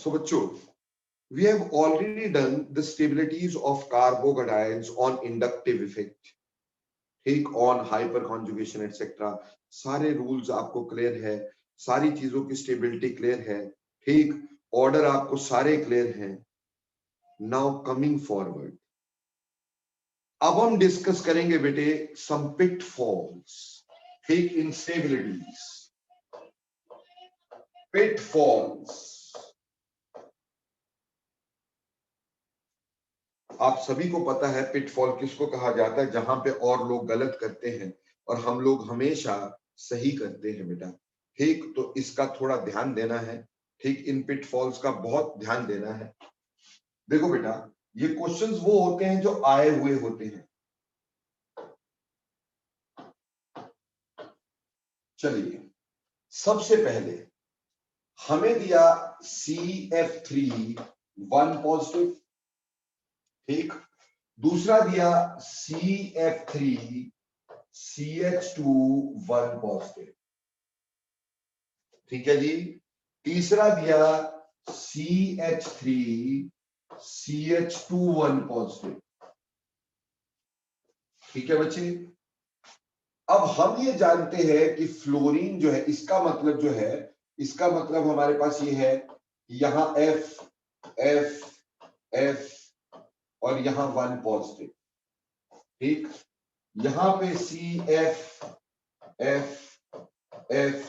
So बच्चों, we have already done the stabilities of carbocations on inductive effect, ठीक, on hyperconjugation etc. सारे rules आपको clear है, सारी चीजों की स्टेबिलिटी क्लियर है, ठीक, ऑर्डर आपको सारे क्लियर हैं. नाउ कमिंग फॉरवर्ड, अब हम डिस्कस करेंगे बेटे सम पिटफॉल्स, ठीक, इंस्टेबिलिटीज, पिटफॉल्स. आप सभी को पता है पिटफॉल किसको कहा जाता है, जहां पे और लोग गलत करते हैं और हम लोग हमेशा सही करते हैं बेटा, ठीक. तो इसका थोड़ा ध्यान देना है, ठीक, इन पिटफॉल्स का बहुत ध्यान देना है. देखो बेटा, ये क्वेश्चंस वो होते हैं जो आए हुए होते हैं. चलिए, सबसे पहले हमें दिया CF3 1 पॉजिटिव, ठीक, दूसरा दिया CF3 CH2 1 पॉजिटिव, ठीक है जी, तीसरा दिया CH3 CH2 1 पॉजिटिव, ठीक है बच्चे. अब हम ये जानते हैं कि फ्लोरीन जो है, इसका मतलब जो है, इसका मतलब हमारे पास ये है, यहां F F F और यहां 1 पॉजिटिव, ठीक, यहां पे CF F F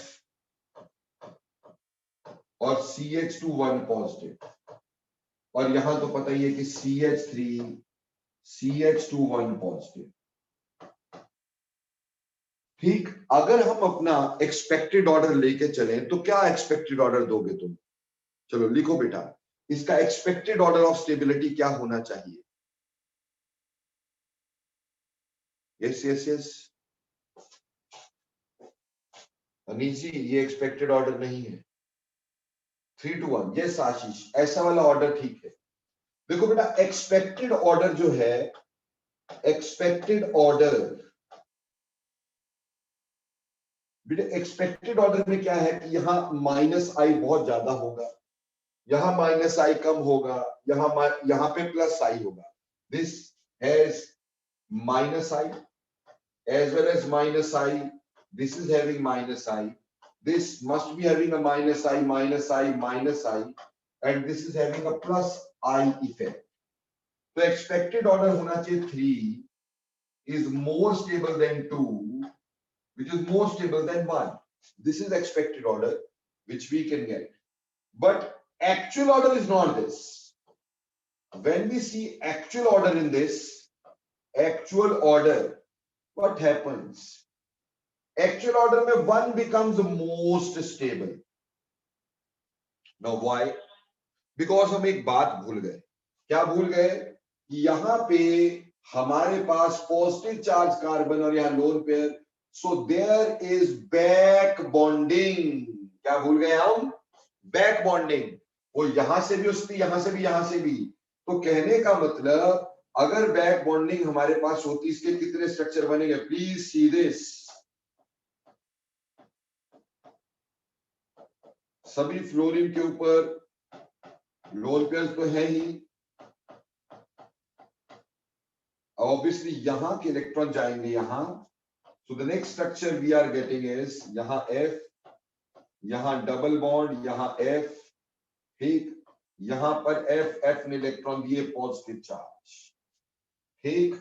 और CH2 1 पॉजिटिव, और यहां तो पता ही है कि CH3 CH2 1 पॉजिटिव, ठीक. अगर हम अपना एक्सपेक्टेड ऑर्डर लेके चलें तो क्या एक्सपेक्टेड ऑर्डर दोगे तुम? चलो लिखो बेटा, इसका एक्सपेक्टेड ऑर्डर ऑफ स्टेबिलिटी क्या होना चाहिए? यस यस यस, अनीश जी, ये एक्सपेक्टेड ऑर्डर नहीं है. 3 to 1, यस आशीष, ऐसा वाला ऑर्डर ठीक है. देखो बेटा, एक्सपेक्टेड ऑर्डर जो है, एक्सपेक्टेड ऑर्डर बेटा, एक्सपेक्टेड ऑर्डर में क्या है कि यहां -i बहुत ज्यादा होगा, यहां -i कम होगा, यहां पे +i होगा. This has -i as well as -i, this is having -i, this must be having a -i, and this is having a +i effect. तो expected order होना चाहिए 3 is more stable than 2, which is more stable than 1. This is expected order which we can get, but actual order is not this. When we see actual order in this, actual order, what happens? Actual order में 1 becomes the most stable. Now why? Because हम एक बात भूल गए. क्या भूल गए? कि यहां पे हमारे पास पॉजिटिव चार्ज कार्बन और यहां lone pair, so there is back bonding. क्या भूल गए हम? Back bonding. वो यहां से भी उसकी, यहां से भी, यहां से भी. तो कहने का मतलब, अगर बैक बॉन्डिंग हमारे पास होती, इसके कितने स्ट्रक्चर बनेंगे? Please see this. सभी फ्लोरीन के ऊपर लोन पेयर्स तो है ही, ऑब्वियसली यहां के इलेक्ट्रॉन जाएंगे यहां. So the next structure we are getting is यहां F, यहां डबल बॉन्ड, यहां F, ठीक, यहां पर F ने इलेक्ट्रॉन दिए पॉजिटिव चार्ज, ठीक.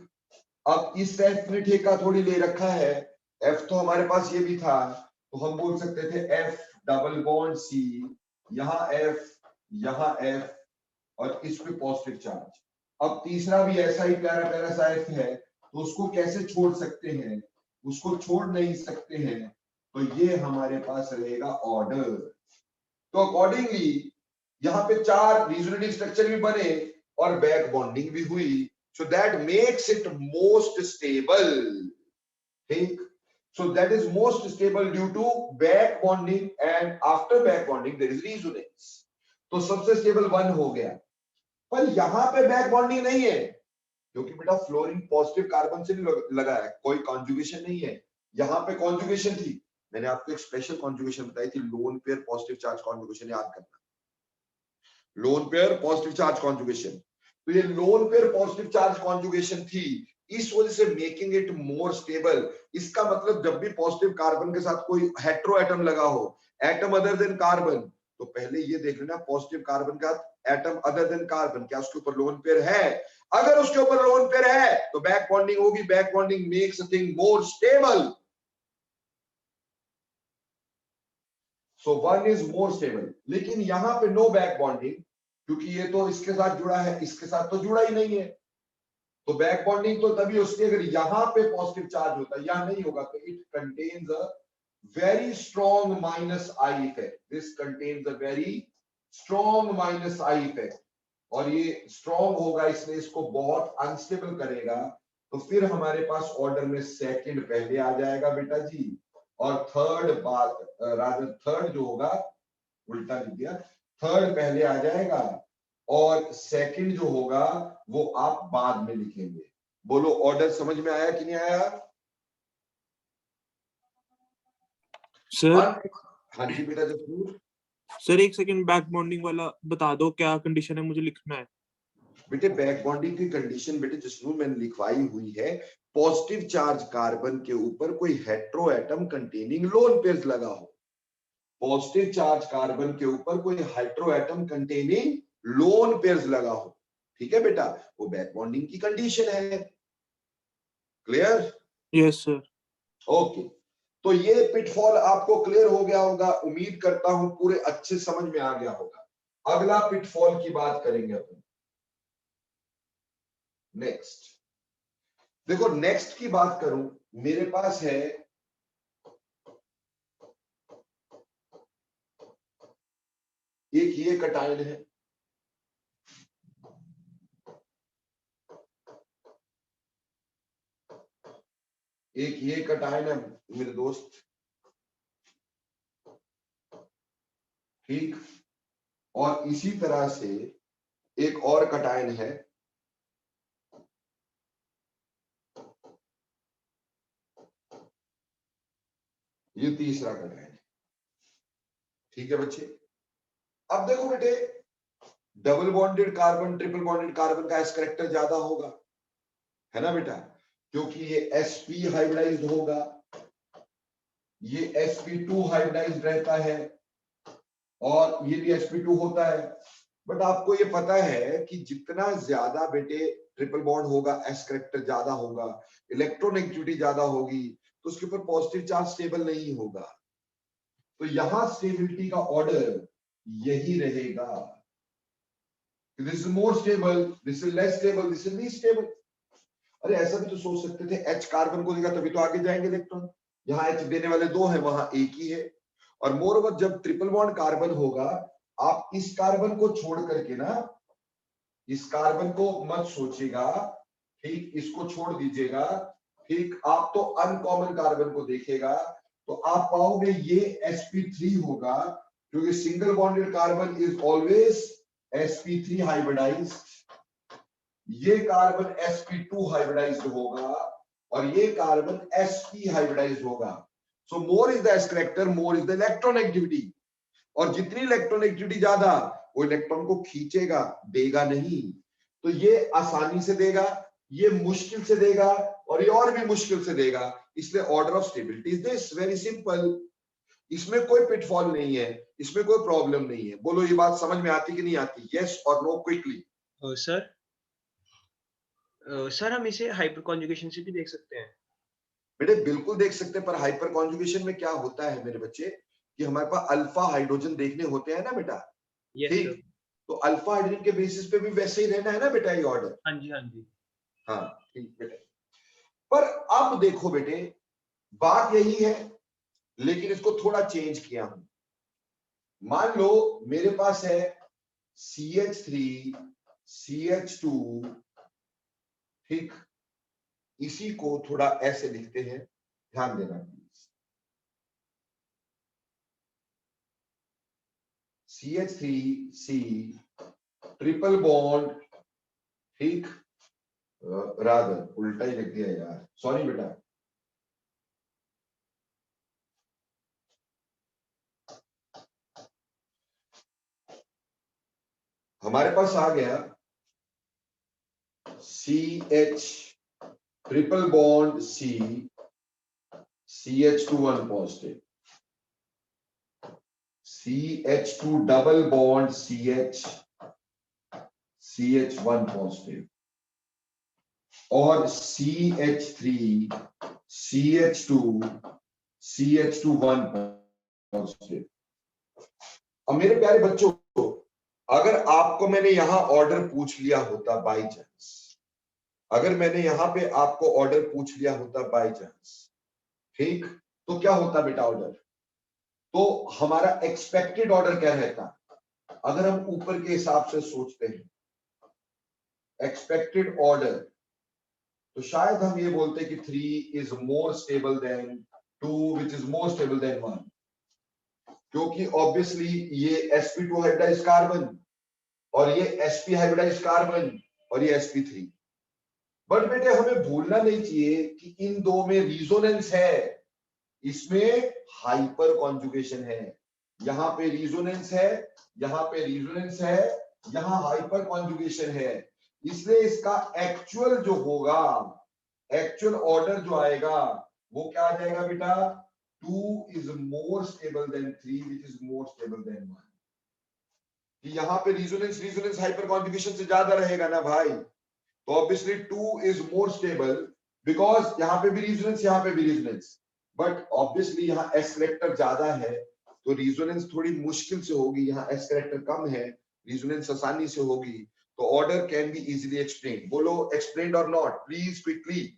अब इस F ने ठेका थोड़ी ले रखा है, F तो हमारे पास ये भी था, तो हम बोल सकते थे F डबल बॉन्ड C, यहां F और इस पे पॉजिटिव चार्ज. अब तीसरा भी ऐसा ही प्यारा प्यारा सा F है, तो उसको कैसे छोड़ सकते हैं? उसको छोड़ नहीं सकते हैं, तो ये हमारे पास रहेगा ऑर्डर. तो अकॉर्डिंगली यहां पे 4 रिजोनेटिव स्ट्रक्चर भी बने और बैक बॉन्डिंग भी हुई, so that makes it most stable, ठीक. So that is most stable due to back bonding, and after back bonding there is resonance. तो सबसे स्टेबल 1 हो गया. पर यहां पे बैक बॉन्डिंग नहीं है, क्योंकि बेटा फ्लोरीन पॉजिटिव कार्बन से भी लगा है, कोई कॉन्जुगेशन नहीं है. यहां पे कॉन्जुगेशन थी, मैंने आपको एक स्पेशल कॉन्जुगेशन बताई थी, lone pair positive charge conjugation, याद करना. Lone pair positive charge conjugation. तो ये lone pair positive charge conjugation थी, इस वजह से मेकिंग इट मोर स्टेबल। इसका मतलब जब भी पॉजिटिव कार्बन के साथ कोई हेटेरो एटम लगा हो, एटम अदर देन कार्बन, तो पहले ये देख लेना पॉजिटिव कार्बन का एटम अदर देन कार्बन क्या उसके ऊपर लोन पेयर है। अगर उसके ऊपर लोन पेयर है तो बैक बॉन्डिंग होगी, back bonding makes a thing more stable. So one is more stable. लेकिन यहां पे नो बैक बॉन्डिंग, क्योंकि ये तो इसके साथ जुड़ा है, इसके साथ तो जुड़ा ही नहीं है। तो बैक बॉन्डिंग तो तभी उसकी अगर यहां पे पॉजिटिव चार्ज होता है, यहां नहीं होगा, तो it contains a very strong minus I effect. This contains a very strong minus I effect. और ये स्ट्रॉन्ग होगा इसलिए इसको बहुत अनस्टेबल करेगा। तो फिर हमारे पास ऑर्डर में सेकंड पहले आ जाएगा बेटा जी, और थर्ड बात रादर थर्ड जो होगा, उल्टा लिख दिया, थर्ड पहले आ जाएगा और सेकंड जो होगा वो आप बाद में लिखेंगे। बोलो ऑर्डर समझ में आया कि नहीं आया सर? हाँ जी बेटा जसपूर। सर एक सेकंड, बैक बॉन्डिंग वाला बता दो, क्या कंडीशन है, मुझे लिखना है। बेटे बैक बॉन्डिंग की कंडीशन बेटे जिसमें मैंने लिखवाई हुई है, पॉजिटिव चार्ज कार्बन के ऊपर कोई hetero atom containing lone pairs लगा हो। पॉजिटिव चार्ज कार्बन के ऊपर कोई hetero atom containing lone pairs लगा हो, ठीक है बेटा, वो बैक बॉन्डिंग की कंडीशन है। क्लियर? Yes sir. ओके, तो ये पिटफॉल आपको क्लियर हो गया होगा, उम्मीद करता हूं पूरे अच्छे समझ में आ गया होगा। अगला पिटफॉल की बात करेंगे अपन। नेक्स्ट देखो, नेक्स्ट की बात करूं, मेरे पास है एक ये कटायन है, एक ये कटायन है मेरे दोस्त, ठीक, और इसी तरह से एक और कटायन है, ये तीसरा कटायन है। ठीक है बच्चे, अब देखो बेटे, double bonded carbon triple bonded carbon का एस करेक्टर ज्यादा होगा, है ना बेटा, क्योंकि ये sp हाइब्रिडाइज्ड होगा, ये sp2 हाइब्रिडाइज्ड रहता है, और ये भी sp2 होता है। बट आपको ये पता है कि जितना ज्यादा बेटे ट्रिपल बॉन्ड होगा, एस करेक्टर ज्यादा होगा, इलेक्ट्रोनेगेटिविटी ज्यादा होगी, तो उसके ऊपर पॉजिटिव चार्ज स्टेबल नहीं होगा। तो यहां स्टेबिलिटी का ऑर्डर यही रहेगा, this is more stable, this is less stable, this is least stable. अरे ऐसा भी तो सोच सकते थे, H कार्बन को देगा तभी तो आगे जाएंगे इलेक्ट्रॉन, यहाँ H देने वाले दो हैं, वहां एक ही है। और मोर ओवर जब ट्रिपल बॉन्ड कार्बन होगा, आप इस कार्बन को छोड़ करके ना, इस कार्बन को मत सोचिएगा, ठीक, इसको छोड़ दीजिएगा, ठीक, आप तो अनकॉमन कार्बन को देखेगा, तो आप पाओगे ये sp3 होगा, क्योंकि single bonded carbon is always sp3 hybridized, ये कार्बन sp2 हाइब्रिडाइज्ड होगा, और ये कार्बन sp हाइब्रिडाइज्ड होगा। So more is the s character, more is the electronegativity, और जितनी इलेक्ट्रोनेगेटिविटी ज्यादा, वो इलेक्ट्रॉन को खींचेगा, देगा नहीं। तो ये आसानी से देगा, ये मुश्किल से देगा, और ये और भी मुश्किल से देगा। इसलिए order of stability is this, very simple. इसमें कोई पिटफॉल नहीं है, इसमें कोई प्रॉब्लम नहीं है। बोलो ये बात समझ में आती कि नहीं आती? यस और नो क्विकली। सर सर हम इसे हाइपर कॉन्जुगेशन से भी देख सकते हैं? बेटे बिल्कुल देख सकते हैं, पर हाइपर कॉन्जुगेशन में क्या होता है मेरे बच्चे, कि हमारे पास अल्फा हाइड्रोजन देखने होते हैं ना बेटा, यस ठीक, सर। तो अल्फा हाइड्रोजन के बेसिस पे भी वैसे ही रहना है ना बेटा ये ऑर्डर। हाँ जी, हाँ जी। हाँ ठीक बेटे, पर अब देखो बेटे, बात यही है, लेकिन इसको थोड़ा चेंज किया हूं। मान लो मेरे पास है CH3 CH2, ठीक, इसी को थोड़ा ऐसे लिखते हैं, ध्यान देना प्लीज, CH3C ट्रिपल बॉन्ड, ठीक, रादर उल्टा ही लिख दिया यार, सॉरी बेटा, हमारे पास आ गया CH triple bond CH2 1 positive, CH2 double bond CH1 positive और CH1 पॉजिटिव। अब मेरे प्यारे बच्चों, अगर आपको मैंने यहां ऑर्डर पूछ लिया होता बाय चांस, अगर मैंने यहां पे आपको ऑर्डर पूछ लिया होता बाय चांस, ठीक, तो क्या होता बेटा ऑर्डर? तो हमारा एक्सपेक्टेड ऑर्डर क्या रहता? अगर हम ऊपर के हिसाब से सोचते हैं एक्सपेक्टेड ऑर्डर, तो शायद हम ये बोलते कि 3 is more stable then 2 which is more stable then 1, क्योंकि ऑब्वियसली ये sp2 हाइब्रिडाइज्ड कार्बन और ये sp हाइब्रिडाइज्ड कार्बन और ये sp3। बट बेटे हमें भूलना नहीं चाहिए कि इन दो में रिजोनेंस है, इसमें हाइपर कॉन्जुगेशन है, यहां पे रिजोनेंस है, यहां पे रिजोनेंस है, यहां हाइपर कॉन्जुगेशन है, इसलिए इसका एक्चुअल जो होगा, एक्चुअल ऑर्डर जो आएगा वो क्या आ जाएगा बेटा? 2 is more stable than 3 which is more stable than 1। कि यहां पे रिजोनेंस हाइपर कॉन्जुगेशन से ज्यादा रहेगा ना भाई, तो obviously 2 is more stable because यहां पे भी रिजोनेंस, यहां पे भी रिजोनेंस, बट ऑब्वियसली यहां एस कैरेक्टर ज्यादा है तो रिजोनेंस थोड़ी मुश्किल से होगी, यहां एस कैरेक्टर कम है, रिजोनेंस आसानी से होगी, तो order can be easily explain. बोलो एक्सप्लेन्ड और not please quickly.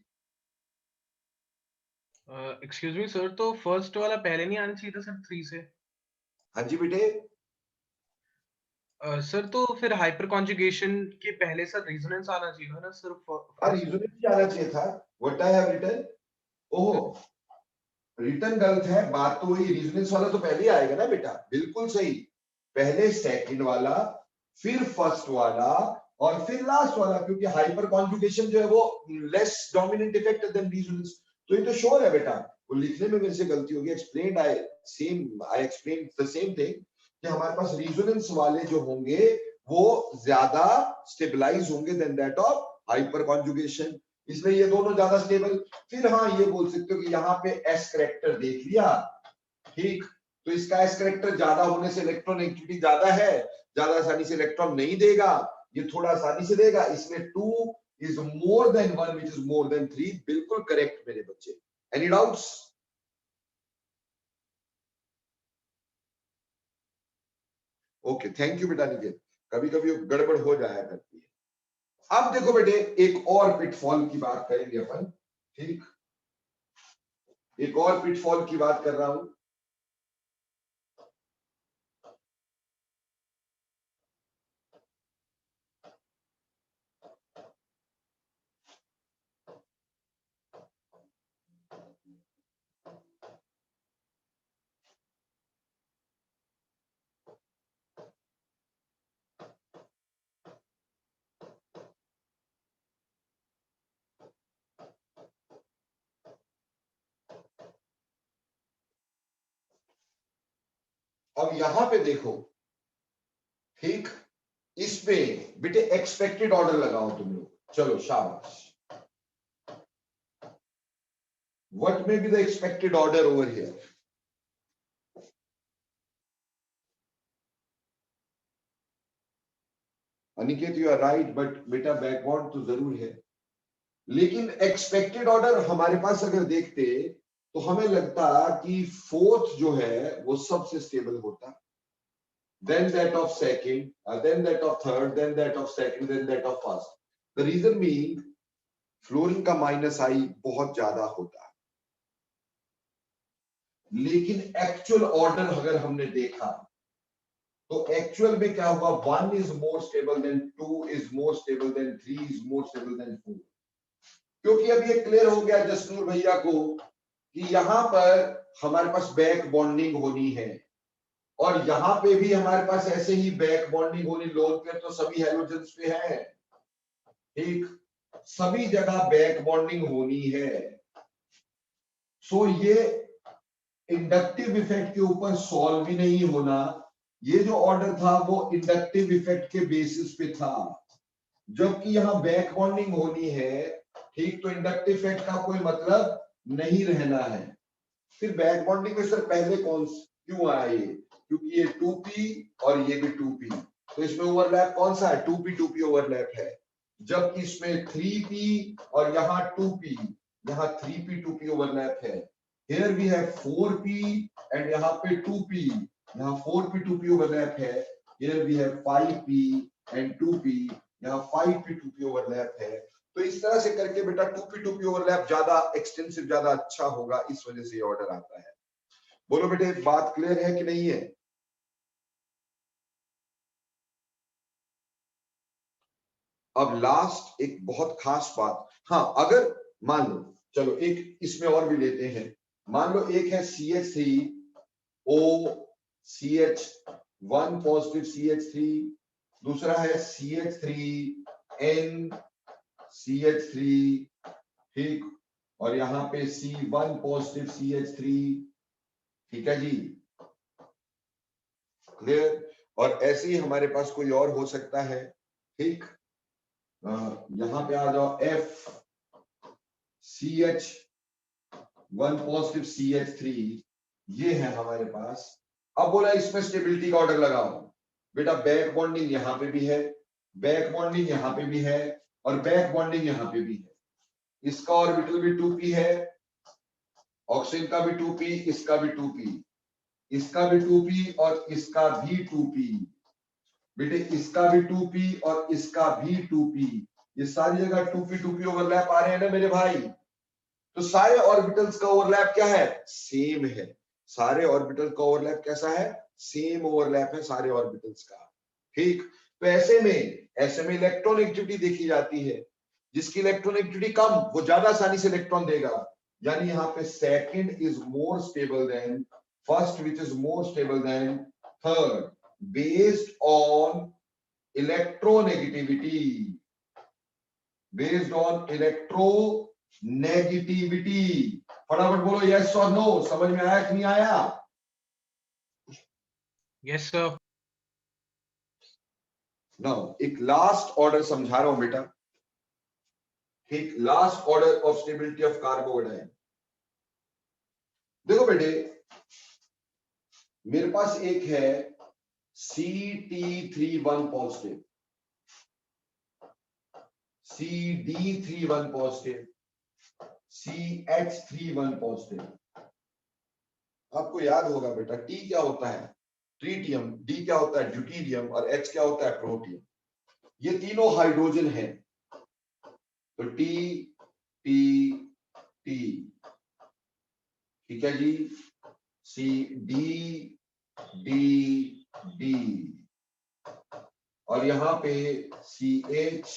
Excuse me sir, तो फर्स्ट वाला पहले नहीं आना चाहिए था सर 3 से? हाँ जी बेटे। सर तो फिर हाइपर कॉन्जुगेशन के पहले सर रेजोनेंस आना चाहिए था ना सर? रिजोनेंस भी आना चाहिए था। What I have written? Oh, return गलत है, बात तो वही, रिजोनेंस वाला तो पहले ही आएगा ना बेटा, बिल्कुल सही, पहले सेकंड वाला, फिर फर्स्ट वाला और फिर लास्ट वाला, क्योंकि हाइपर कॉन्जुगेशन जो है वो less dominant effect than resonance. तो ये तो श्योर है बेटा, वो लिखने में मेरे से गलती होगी। Explained I explain the same thing कि हमारे पास रिजोनेंस वाले जो होंगे वो ज्यादा स्टेबलाइज होंगे than that of hyperconjugation, इसलिए ये दोनों ज्यादा स्टेबल। फिर हाँ ये बोल सकते हो कि यहाँ पे एस कैरेक्टर देख लिया, ठीक, तो इसका एस कैरेक्टर ज्यादा होने से इलेक्ट्रॉन एक्टिविटी ज्यादा है, ज्यादा आसानी से इलेक्ट्रॉन नहीं देगा, ये थोड़ा आसानी से देगा, इसमें 2 is more than 1 which is more than 3। बिल्कुल करेक्ट मेरे बच्चे। Any doubts? Okay, thank you बेटा निकेत, कभी कभी गड़बड़ हो जाया करती है। अब देखो बेटे एक और पिटफॉल की बात करेंगे अपन, ठीक, एक और पिटफॉल की बात कर रहा हूं। अब यहां पे देखो, ठीक, इसमें बेटे एक्सपेक्टेड ऑर्डर लगाओ तुम लोग, चलो शाबाश। What may be the expected order over here? Aniket you are right, but बेटा बैकबॉन्ड तो जरूर है, लेकिन एक्सपेक्टेड ऑर्डर हमारे पास अगर देखते तो हमें लगता कि फोर्थ जो है वो सबसे स्टेबल होता, then that of second, then that of third, then that of second, then that of first. The reason being fluorine का माइनस आई बहुत ज्यादा होता है, लेकिन एक्चुअल ऑर्डर अगर हमने देखा तो एक्चुअल में क्या हुआ? 1 is more stable then 2 is more stable then 3 is more stable then 4। क्योंकि अब ये क्लियर हो गया जसनूर भैया को कि यहां पर हमारे पास बैक बॉन्डिंग होनी है और यहां पे भी हमारे पास ऐसे ही बैक बॉन्डिंग होनी, लोन पेयर तो सभी हैलोजेंस पे है, ठीक, सभी जगह बैक बॉन्डिंग होनी है। सो ये इंडक्टिव इफेक्ट के ऊपर सॉल्व भी नहीं होना, ये जो ऑर्डर था वो इंडक्टिव इफेक्ट के बेसिस पे था, जबकि यहाँ बैक बॉन्डिंग होनी है, ठीक, तो इंडक्टिव इफेक्ट का कोई मतलब नहीं रहना है। फिर बैक बॉन्डिंग में सर पहले क्यों आया ये? क्योंकि ये 2p और ये भी 2p, तो इसमें ओवरलैप कौन सा है? 2p ओवरलैप है, जबकि इसमें 3p और यहाँ 2p, यहाँ 3p 2p ओवरलैप है। Here we have 4p and यहाँ पे 2p, यहाँ 4p 2p ओवरलैप है। Here we have 5p and 2p, यहाँ 5p 2p ओवरलैप है। तो इस तरह से करके बेटा 2p 2p ओवरलैप ज्यादा एक्सटेंसिव, ज्यादा अच्छा होगा, इस वजह से ये ऑर्डर आता है। बोलो बेटे, बात क्लियर है कि नहीं है? अब लास्ट एक बहुत खास बात, हाँ, अगर मान लो, चलो एक इसमें और भी लेते हैं, मान लो एक है CH3O CH1 पॉजिटिव CH3, दूसरा है CH3N CH3, ठीक, और यहाँ पे C1 पॉजिटिव CH3, ठीक है जी, क्लियर। और ऐसे ही हमारे पास कोई और हो सकता है, ठीक, यहां पे आ जाओ, F CH1 पॉजिटिव CH3, ये है हमारे पास। अब बोला इसमें स्टेबिलिटी का ऑर्डर लगाओ, बेटा बैक बॉन्डिंग यहां पे भी है, बैक बॉन्डिंग यहां पे भी है, और बैक बॉन्डिंग यहां पे भी है। इसका ऑर्बिटल भी 2p है, ऑक्सीजन का भी 2p, इसका भी 2p, इसका भी 2p और इसका भी 2p, बेटे इसका भी 2p और इसका भी 2p, ये सारी जगह 2p 2p ओवरलैप आ रहे हैं ना मेरे भाई। तो सारे ऑर्बिटल्स का ओवरलैप क्या है? सेम है। सारे ऑर्बिटल का ओवरलैप कैसा है? सेम ओवरलैप है सारे ऑर्बिटल्स का, ठीक। तो ऐसे में इलेक्ट्रॉन एक्टिविटी देखी जाती है, जिसकी इलेक्ट्रॉन एक्टिविटी कम, वो ज्यादा आसानी से इलेक्ट्रॉन देगा। यानी यहाँ पे second is more stable then first, which is more stable then third, based on electronegativity, based on electronegativity। फटाफट बोलो यस और नो, समझ में आया कि नहीं आया? Yes sir. नाउ एक लास्ट ऑर्डर समझा रहा हूं बेटा, ठीक, last order of stability of carbocation. देखो बेटे, मेरे पास एक है CT31 positive, CD31 positive, CH31 positive. आपको याद होगा बेटा, T क्या होता है? ट्रीटियम, D क्या होता है? ड्यूटीरियम, और H क्या होता है? प्रोटियम। ये तीनों हाइड्रोजन हैं, तो T T T, ठीक है जी, C D D D, और यहां पे CH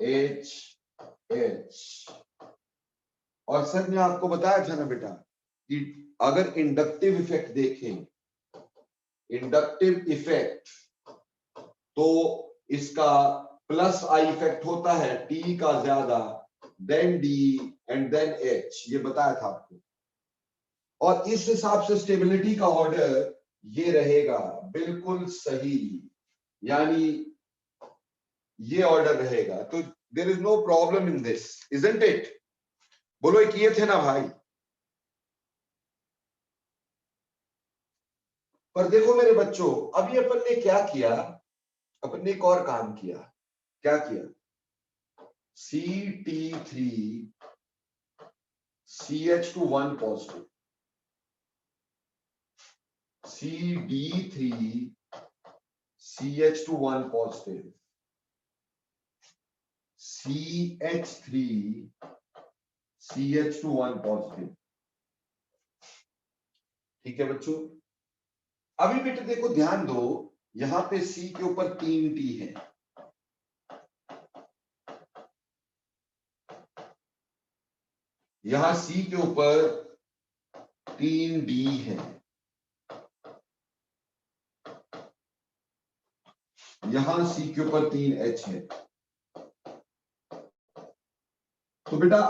H H। और सर ने आपको बताया था ना बेटा कि अगर इंडक्टिव इफेक्ट देखें, इंडक्टिव इफेक्ट, तो इसका प्लस आई इफेक्ट होता है T का ज्यादा, then D and then H, ये बताया था आपको। और इस हिसाब से स्टेबिलिटी का ऑर्डर ये रहेगा, बिल्कुल सही, यानी ये ऑर्डर रहेगा। तो there is no problem in this, isn't it? बोलो एक ये थे ना भाई। पर देखो मेरे बच्चों, अभी अपन ने क्या किया, अपन ने एक और काम किया। क्या किया? CT3 CH2 positive, CD3 CH2 positive, CH3 CH2 positive, ठीक है बच्चों। अभी बेटे देखो, ध्यान दो, यहां पे C के ऊपर 3T है, यहां C के ऊपर 3D है, यहां C के ऊपर 3H है। तो बेटा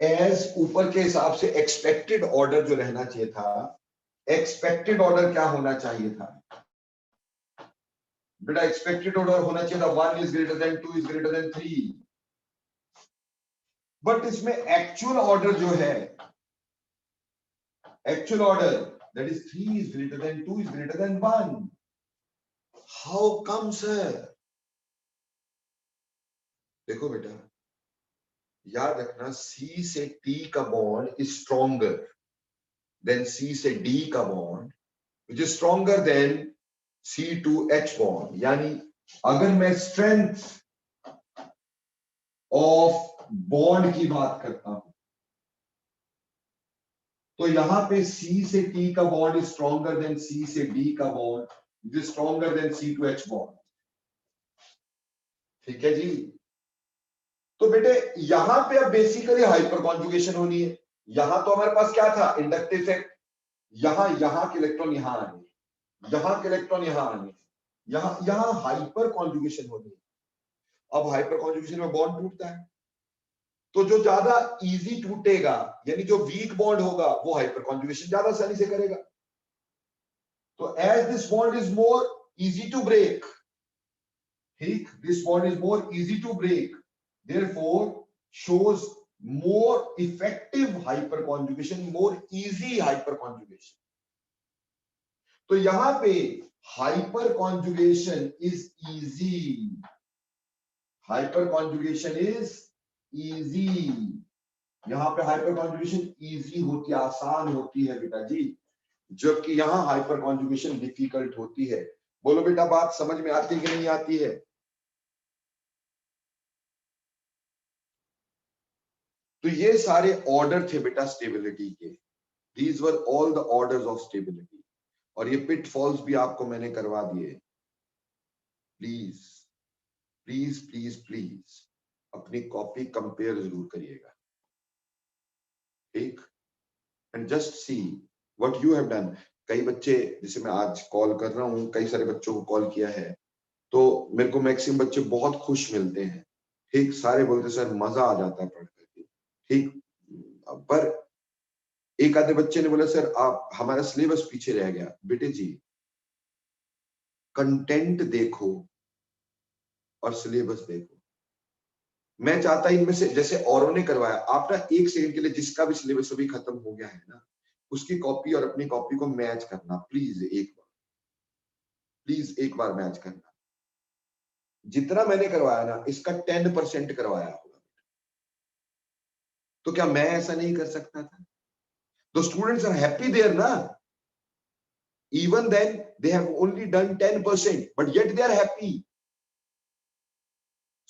एज ऊपर के हिसाब से एक्सपेक्टेड ऑर्डर जो रहना चाहिए था, एक्सपेक्टेड ऑर्डर क्या होना चाहिए था? बेटा एक्सपेक्टेड ऑर्डर होना चाहिए था 1 is greater than 2 is greater than 3, but इसमें एक्चुअल ऑर्डर जो है, actual order that is 3 is greater than 2 is greater than 1. How come sir? देखो बेटा, याद रखना C से T का bond is stronger than C से D का bond which is stronger than C to H bond. यानी अगर मैं स्ट्रेंथ ऑफ बॉन्ड की बात करता हूं तो यहां पे C से T का bond is stronger than C से D का bond which is stronger than C to H bond. ठीक है जी. तो बेटे यहां पे अब बेसिकली हाइपर कॉन्जुगेशन होनी है. यहां तो हमारे पास क्या था, इंडक्टिव इफेक्ट. यहां के इलेक्ट्रॉन यहां आने, यहां के इलेक्ट्रॉन यहां आने, यहां हाइपर कॉन्जुगेशन होनी है. अब हाइपर कॉन्जुगेशन में बॉन्ड टूटता है तो जो ज्यादा इजी टूटेगा यानी जो वीक बॉन्ड होगा वो हाइपर कॉन्जुगेशन ज्यादा आसानी से करेगा. तो as this bond is more easy to break, ठीक, this bond is more easy to break, therefore shows more effective hyperconjugation, more easy hyperconjugation. तो यहां पे hyperconjugation is easy, hyperconjugation is easy. यहां पे hyperconjugation easy होती है, आसान होती है बेटा जी, जबकि यहां hyperconjugation difficult होती है. बोलो बेटा बात समझ में आती है कि नहीं आती है? तो ये सारे ऑर्डर थे बेटा स्टेबिलिटी के. These were all the orders of stability. और ये पिटफॉल्स भी आपको मैंने करवा दिए. प्लीज प्लीज प्लीज प्लीज अपनी कॉपी कंपेयर जरूर करिएगा, ठीक. And just see what you have done. कई बच्चे, जैसे मैं आज कॉल कर रहा हूं, कई सारे बच्चों को कॉल किया है तो मेरे को मैक्सिमम बच्चे बहुत खुश मिलते हैं, ठीक. सारे बोलते सर मजा आ जाता है पढ़ करके, ठीक. पर एक आधे बच्चे ने बोला सर आप हमारा सिलेबस पीछे रह गया. बेटे जी कंटेंट देखो और सिलेबस देखो. मैं चाहता इनमें से जैसे औरों ने करवाया, आप ना एक सेकंड के लिए जिसका भी सिलेबस अभी खत्म हो गया है ना उसकी कॉपी और अपनी कॉपी को मैच करना प्लीज. एक बार प्लीज एक बार मैच करना. जितना मैंने करवाया ना इसका 10% करवाया होगा. तो क्या मैं ऐसा नहीं कर सकता था? The students are happy there ना. Even then they have only done 10% but yet they are happy.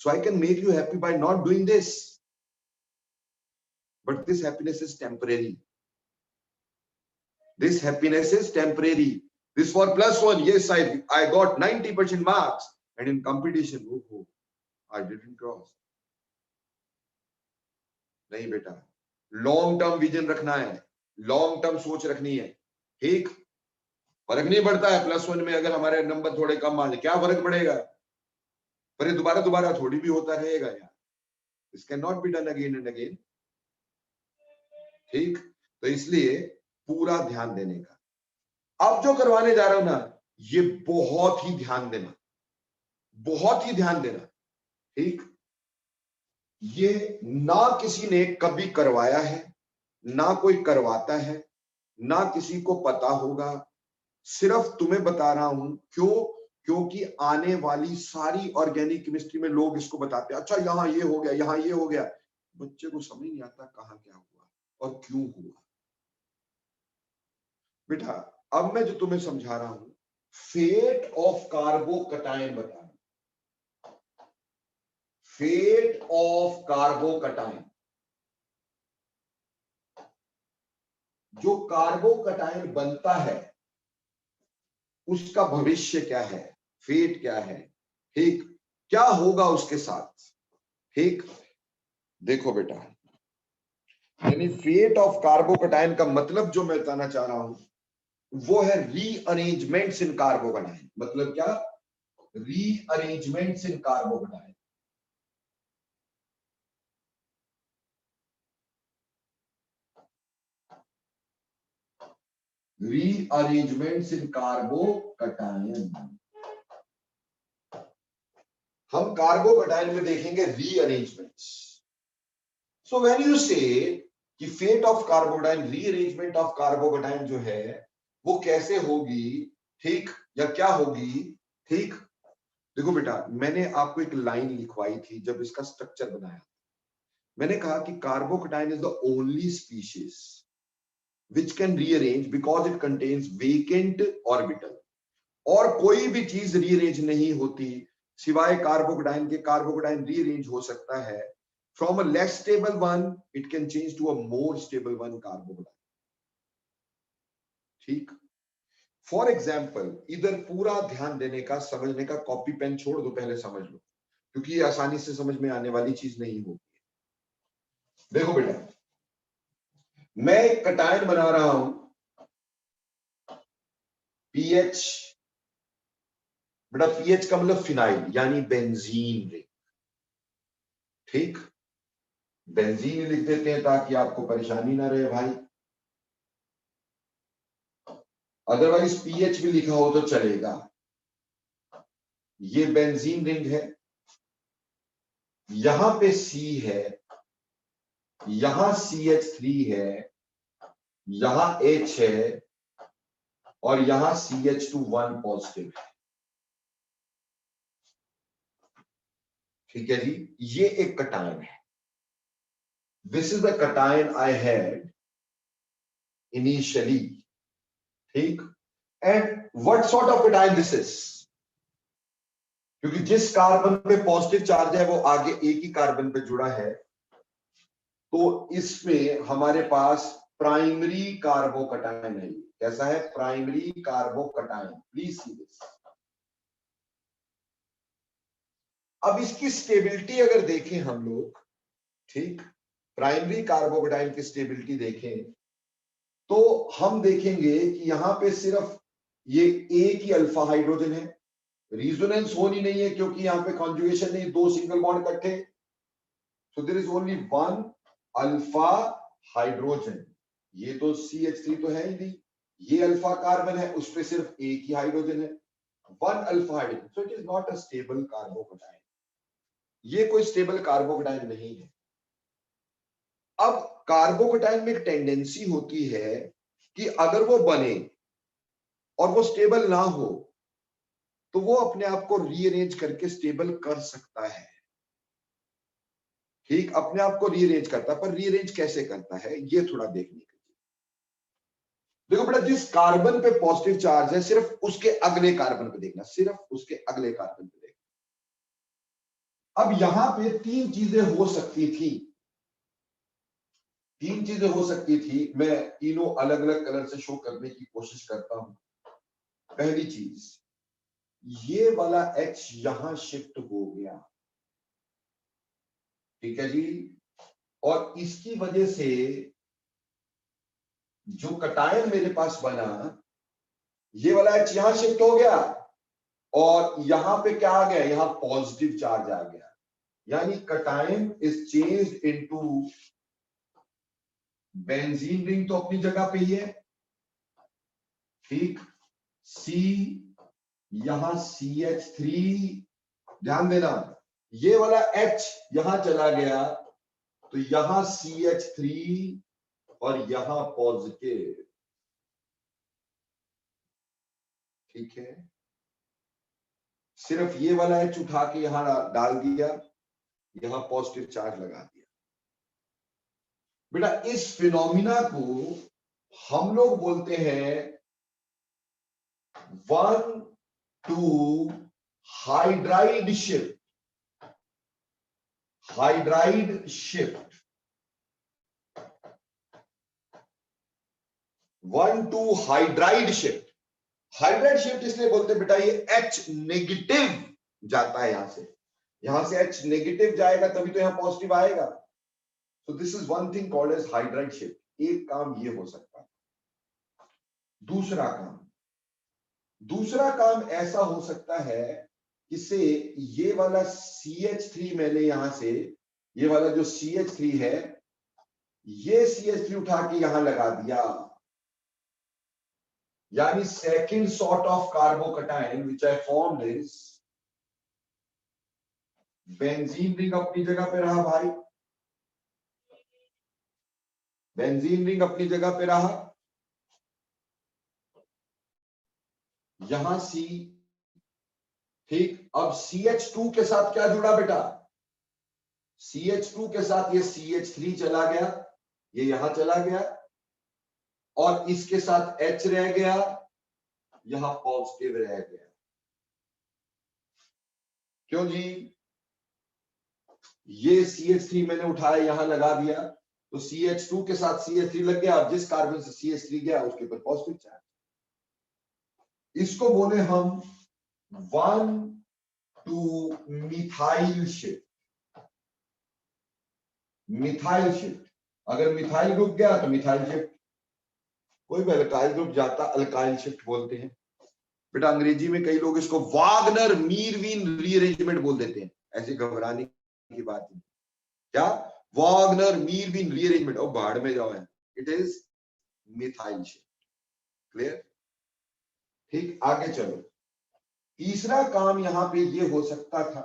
So I can make you happy by not doing this. But this happiness is temporary. This happiness is temporary. This for +1. Yes, I got 90% marks. And in competition, oh, I didn't cross. नहीं बेटा, long term vision रखना है, long term सोच रखनी है, ठीक. फर्क नहीं पड़ता है +1 में अगर हमारे नंबर थोड़े कम आ जाए, क्या फर्क पड़ेगा? पर ये दोबारा दोबारा थोड़ी भी होता रहेगा यार. This cannot be done again and again. ठीक. तो इसलिए पूरा ध्यान देने का. अब जो करवाने जा रहा हूं ना ये बहुत ही ध्यान देना, बहुत ही ध्यान देना, ठीक. ये ना किसी ने कभी करवाया है, ना कोई करवाता है, ना किसी को पता होगा. सिर्फ तुम्हें बता रहा हूं. क्यों? क्योंकि आने वाली सारी ऑर्गेनिक केमिस्ट्री में लोग इसको बताते हैं, अच्छा यहां ये हो गया, यहां ये हो गया. बच्चे को समझ नहीं आता कहां क्या हुआ और क्यों हुआ. बेटा अब मैं जो तुम्हें समझा रहा हूं फेट ऑफ कार्बोकटायन बता. फेट ऑफ कार्बोकटायन, जो कार्बोकटायन बनता है उसका भविष्य क्या है, फेट क्या है, ठीक. क्या होगा उसके साथ, ठीक. देखो बेटा यानी फेट ऑफ कार्बोकटायन का मतलब जो मैं बताना चाह रहा हूं वो है रीअरेंजमेंट्स इन कार्बोकटायन. मतलब क्या? रीअरेंजमेंट्स इन कार्बोकटायन. रीअरेंजमेंट्स इन कार्बोकटायन. हम कार्बोकटाइन में देखेंगे rearrangements. So when you say कि fate of carbocation, rearrangement of carbocation जो है वो कैसे होगी, ठीक, या क्या होगी, ठीक। देखो बेटा, मैंने आपको एक लाइन लिखवाई थी जब इसका स्ट्रक्चर बनाया। मैंने कहा कि कार्बोकटाइन is the only species which can rearrange because it contains vacant orbital। और कोई भी चीज रीअरेंज नहीं होती सिवाय कार्बोकटाइन के। कार्बोकटाइन रीअरेंज हो सकता है from a less stable one, it can change to a more stable one carbocation, ठीक। फॉर एग्जाम्पल, इधर पूरा ध्यान देने का, समझने का, कॉपी पेन छोड़ दो, पहले समझ लो, क्योंकि ये आसानी से समझ में आने वाली चीज नहीं होगी। देखो बेटा, मैं एक कटायन बना रहा हूं, पीएच, बेटा पीएच का मतलब फिनाइल यानी बेंजीन रिंग, ठीक। बेंजीन लिख देते हैं ताकि आपको परेशानी ना रहे भाई, अदरवाइज पीएच भी लिखा हो तो चलेगा। ये बेंजीन रिंग है, यहां पे सी है, यहां CH3 है, यहां H है, और यहां CH2 पॉजिटिव है, ठीक है जी। ये एक कटायन है। This is the cation I had initially, ठीक। And what sort of cation this is, क्योंकि जिस कार्बन पे पॉजिटिव चार्ज है वो आगे एक ही कार्बन पे जुड़ा है, तो इसमें हमारे पास प्राइमरी कार्बोकटायन है। कैसा है? Primary carbocation. Please see this. अब इसकी स्टेबिलिटी अगर देखें हम लोग, ठीक, प्राइमरी कार्बोकटायन की स्टेबिलिटी देखें तो हम देखेंगे कि यहां पे सिर्फ ये एक ही अल्फा हाइड्रोजन है, रिजोनेंस होनी नहीं है क्योंकि यहां पे कॉन्जुगेशन नहीं, दो सिंगल बॉन्ड इकट्ठे, so there is only one alpha hydrogen. ये तो CH3 तो है ही नहीं, ये अल्फा कार्बन है, उस पे सिर्फ एक ही हाइड्रोजन है, one alpha hydrogen, so it is not a stable carbocation. ये कोई स्टेबल कार्बोकटायन नहीं है। अब कार्बोकटायन में एक टेंडेंसी होती है कि अगर वो बने और वो स्टेबल ना हो तो वो अपने आप को रीअरेंज करके स्टेबल कर सकता है, ठीक, अपने आप को रीअरेंज करता है। पर रीअरेंज कैसे करता है ये थोड़ा देखने के लिए। देखो बेटा, जिस कार्बन पे पॉजिटिव चार्ज है सिर्फ उसके अगले कार्बन पे देखना, सिर्फ उसके अगले कार्बन पे देखना। अब यहां पे तीन चीजें हो सकती थी, तीन चीजें हो सकती थी, मैं तीनों अलग अलग कलर से शो करने की कोशिश करता हूं। पहली चीज, ये वाला H यहां शिफ्ट हो गया, ठीक है जी, और इसकी वजह से जो कटायन मेरे पास बना, ये वाला H यहां शिफ्ट हो गया और यहां पे क्या आ गया, यहां पॉजिटिव चार्ज आ गया, यानी cation is changed into benzene ring, तो अपनी जगह पे ही है, ठीक। C, यहां CH3, ध्यान देना, ये वाला H यहां चला गया तो यहां CH3 और यहां पॉजिटिव, ठीक है। सिर्फ ये वाला H उठा के यहां डाल दिया, यहां पॉजिटिव चार्ज लगा दिया। बेटा इस फिनोमिना को हम लोग बोलते हैं 1-2 hydride shift, hydride shift, 1-2 hydride shift. Hydride shift इसलिए बोलते हैं बेटा, ये H नेगेटिव जाता है, यहां से H नेगेटिव जाएगा तभी तो यहां पॉजिटिव आएगा। So this is one thing called as hydride shift. एक काम ये हो सकता है। दूसरा काम ऐसा हो सकता है कि से ये वाला CH3 मैंने यहां से, ये वाला जो CH3 है, ये CH3 उठा के यहां लगा दिया, यानी second sort of carbocation which I formed is benzene ring अपनी जगह पे रहा भाई, बेंजीन रिंग अपनी जगह पे रहा, यहां सी, ठीक। अब CH2 के साथ क्या जुड़ा बेटा, CH2 के साथ ये CH3 चला गया, ये यहां चला गया, और इसके साथ H रह गया, यहां पॉजिटिव रह गया। क्यों जी, ये CH3 मैंने उठाया यहां लगा दिया, तो CH2 के साथ CH3 लग गया, जिस कार्बन से CH3 गया उसके ऊपर पॉजिटिव चार्ज। इसको बोले हम 1,2 मिथाइल शिफ्ट। मिथाइल शिफ्ट, अगर मिथाइल ग्रुप गया तो मिथाइल शिफ्ट, कोई भी अल्काइल ग्रुप जाता अल्काइल शिफ्ट बोलते हैं। बेटा अंग्रेजी में कई लोग इसको वागनर मीरवीन रीअरेंजमेंट बोल देते हैं, ऐसे घबराने की बात नहीं। क्या वागनर मीरवीन रीअरेंजमेंट, और बाढ़ में जाओ है, it is methyl shift. Clear, ठीक। आगे चलो, तीसरा काम यहां पे ये हो सकता था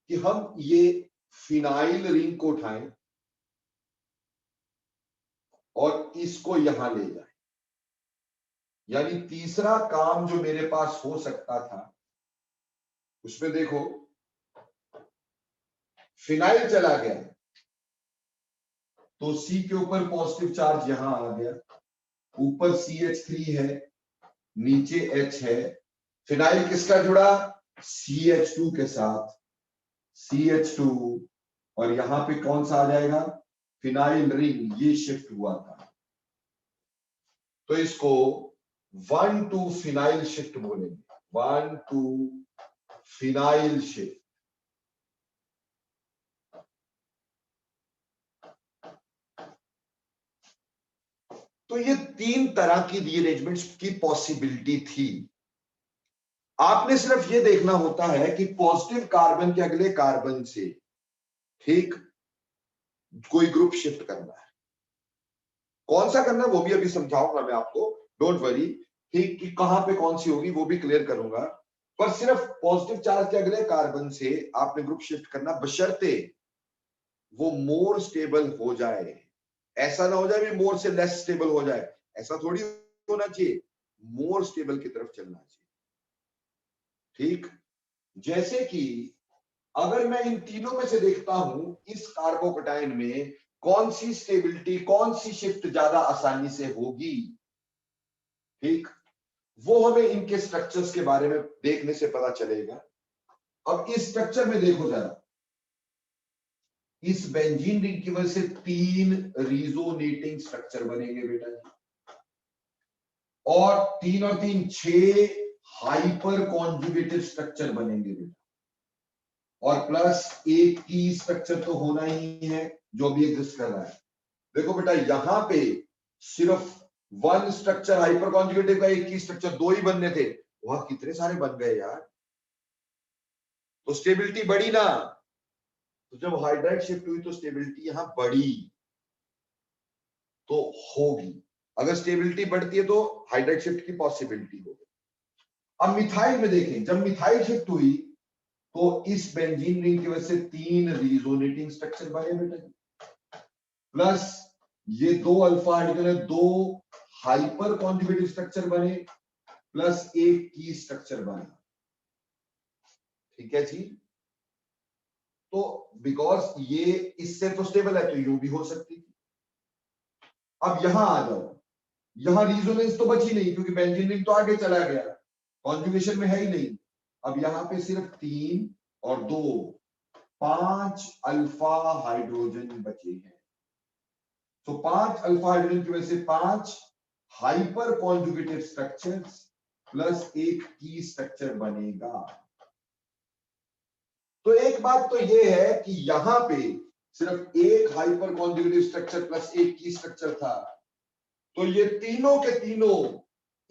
कि हम ये फिनाइल रिंग को उठाएं और इसको यहां ले जाएं। यानी तीसरा काम जो मेरे पास हो सकता था उसमें देखो, फिनाइल चला गया तो C के ऊपर पॉजिटिव चार्ज यहां आ गया, ऊपर CH3 है, नीचे H है, फिनाइल किसका जुड़ा, CH2 के साथ, CH2, और यहां पे कौन सा आ जाएगा, फिनाइल रिंग, ये शिफ्ट हुआ था, तो इसको 1,2 फिनाइल शिफ्ट बोलेंगे, 1,2 फिनाइल शिफ्ट। तो ये तीन तरह की रीअरेंजमेंट्स की पॉसिबिलिटी थी। आपने सिर्फ ये देखना होता है कि पॉजिटिव कार्बन के अगले कार्बन से, ठीक, कोई ग्रुप शिफ्ट करना है। कौन सा करना है वो भी अभी समझाऊंगा मैं आपको, डोंट वरी, ठीक, कि कहां पे कौन सी होगी वो भी क्लियर करूंगा। पर सिर्फ पॉजिटिव चार्ज के अगले कार्बन से आपने ग्रुप शिफ्ट करना, बशर्ते वो मोर स्टेबल हो जाए। ऐसा ना हो जाए भी मोर से लेस स्टेबल हो जाए, ऐसा थोड़ी होना चाहिए, मोर स्टेबल की तरफ चलना चाहिए, ठीक। जैसे कि अगर मैं इन तीनों में से देखता हूं इस कार्बोकटाइन में कौन सी स्टेबिलिटी, कौन सी शिफ्ट ज्यादा आसानी से होगी, ठीक, वो हमें इनके स्ट्रक्चर्स के बारे में देखने से पता चलेगा। अब इस स्ट्रक्चर में देखो जरा, इस बेंजीन रिंग की वजह से 3 रिजोनेटिंग स्ट्रक्चर बनेंगे बेटा जी, और 3 और 3 6 हाइपर कॉन्जुगेटेड स्ट्रक्चर बनेंगे बेटा, और प्लस एक की स्ट्रक्चर तो होना ही है जो भी एग्जिस्ट कर रहा है। देखो बेटा यहां पे सिर्फ 1 स्ट्रक्चर हाइपर कॉन्जुगेटेड का, एक की स्ट्रक्चर 2 ही बनने थे, वहां कितने सारे बन गए यार, तो स्टेबिलिटी बढ़ी ना। तो जब हाइड्राइड शिफ्ट हुई तो स्टेबिलिटी यहां बढ़ी, तो होगी, अगर स्टेबिलिटी बढ़ती है तो हाइड्राइड शिफ्ट की पॉसिबिलिटी होगी। अब मिथाइल में देखें, जब मिथाइल शिफ्ट हुई तो इस बेंजीन रिंग की वजह से 3 रिजोनेटिंग स्ट्रक्चर बने बेटा, प्लस ये 2 अल्फा हाइड्रोजन है, 2 हाइपर कॉन्जुगेटेड स्ट्रक्चर बने, प्लस एक की स्ट्रक्चर बना, ठीक है जी। तो बिकॉज ये इससे तो स्टेबल है तो यूं भी हो सकती थी। अब यहां आ जाओ, यहां रिजोनेंस तो बची नहीं क्योंकि बेंजीन रिंग तो आगे चला गया, कॉन्जुगेशन में है ही नहीं। अब यहां पे सिर्फ 3 और 2 5 अल्फा हाइड्रोजन बचे हैं, तो 5 अल्फा हाइड्रोजन की वजह से 5 हाइपर कॉन्जुगेटेड स्ट्रक्चर्स प्लस एक की स्ट्रक्चर बनेगा। तो एक बात तो ये है कि यहां पे सिर्फ एक हाइपर कॉन्जुगेटेड स्ट्रक्चर प्लस एक की स्ट्रक्चर था, तो ये तीनों के तीनों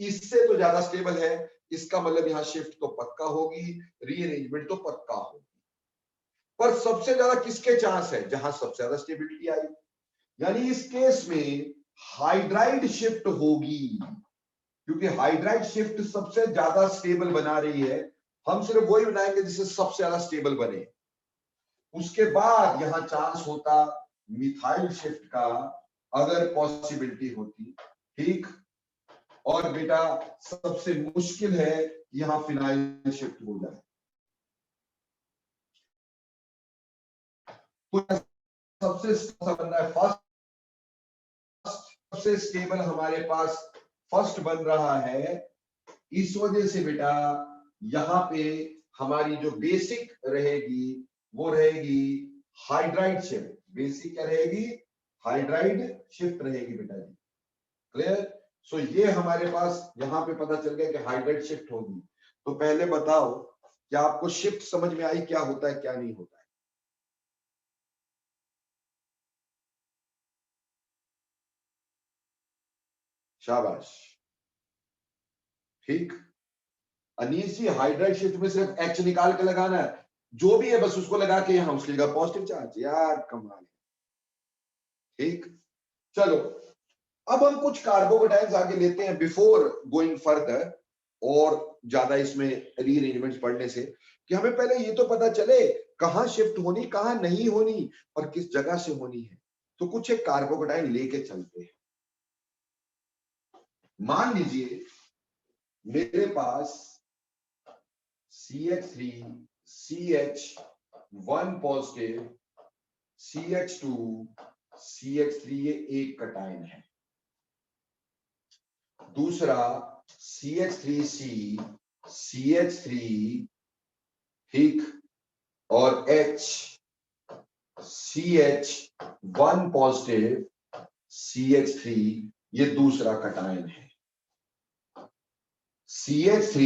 इससे तो ज्यादा स्टेबल है, इसका मतलब यहां शिफ्ट तो पक्का होगी, रीअरेंजमेंट तो पक्का होगी। पर सबसे ज्यादा किसके चांस है, जहां सबसे ज्यादा स्टेबिलिटी आई, यानी इस केस में हाइड्राइड शिफ्ट होगी, क्योंकि हाइड्राइड शिफ्ट सबसे ज्यादा स्टेबल बना रही है, हम सिर्फ वही बनाएंगे जिससे सबसे ज्यादा स्टेबल बने। उसके बाद यहां चांस होता मिथाइल शिफ्ट का, अगर पॉसिबिलिटी होती, ठीक। और बेटा सबसे मुश्किल है यहां फिनाइल शिफ्ट हो जाए। तो सबसे बन रहा है फर्स्ट, सबसे स्टेबल हमारे पास फर्स्ट बन रहा है। इस वजह से बेटा यहां पे हमारी जो बेसिक रहेगी वो रहेगी हाइड्राइड शिफ्ट। बेसिक क्या रहेगी? हाइड्राइड शिफ्ट रहेगी बेटा जी। क्लियर? सो ये हमारे पास यहां पे पता चल गया कि हाइड्राइड शिफ्ट होगी। तो पहले बताओ क्या आपको शिफ्ट समझ में आई, क्या होता है क्या नहीं होता है? शाबाश, ठीक। अनीस जी हाइड्राइड शिफ्ट में सिर्फ एच निकाल के लगाना है, जो भी है बस उसको लगा के यहां उसकी जगह पॉजिटिव चार्ज। यार कमाल है, ठीक। चलो अब हम कुछ कार्बोकेटाइन्स आगे लेते हैं बिफोर गोइंग फर्दर, और ज्यादा इसमें रीअरेंजमेंट्स पढ़ने से, कि हमें पहले ये तो पता चले कहां शिफ्ट होनी कहां नहीं होनी और किस जगह से होनी है। तो कुछ एक कार्बोकेटाइन लेके चलते हैं। मान लीजिए मेरे पास CH3 CH1 positive CH2 CH3 ये एक कटायन है। दूसरा CH3C CH3, ठीक, और H CH1 पॉजिटिव CH3 ये दूसरा कटायन है। CH3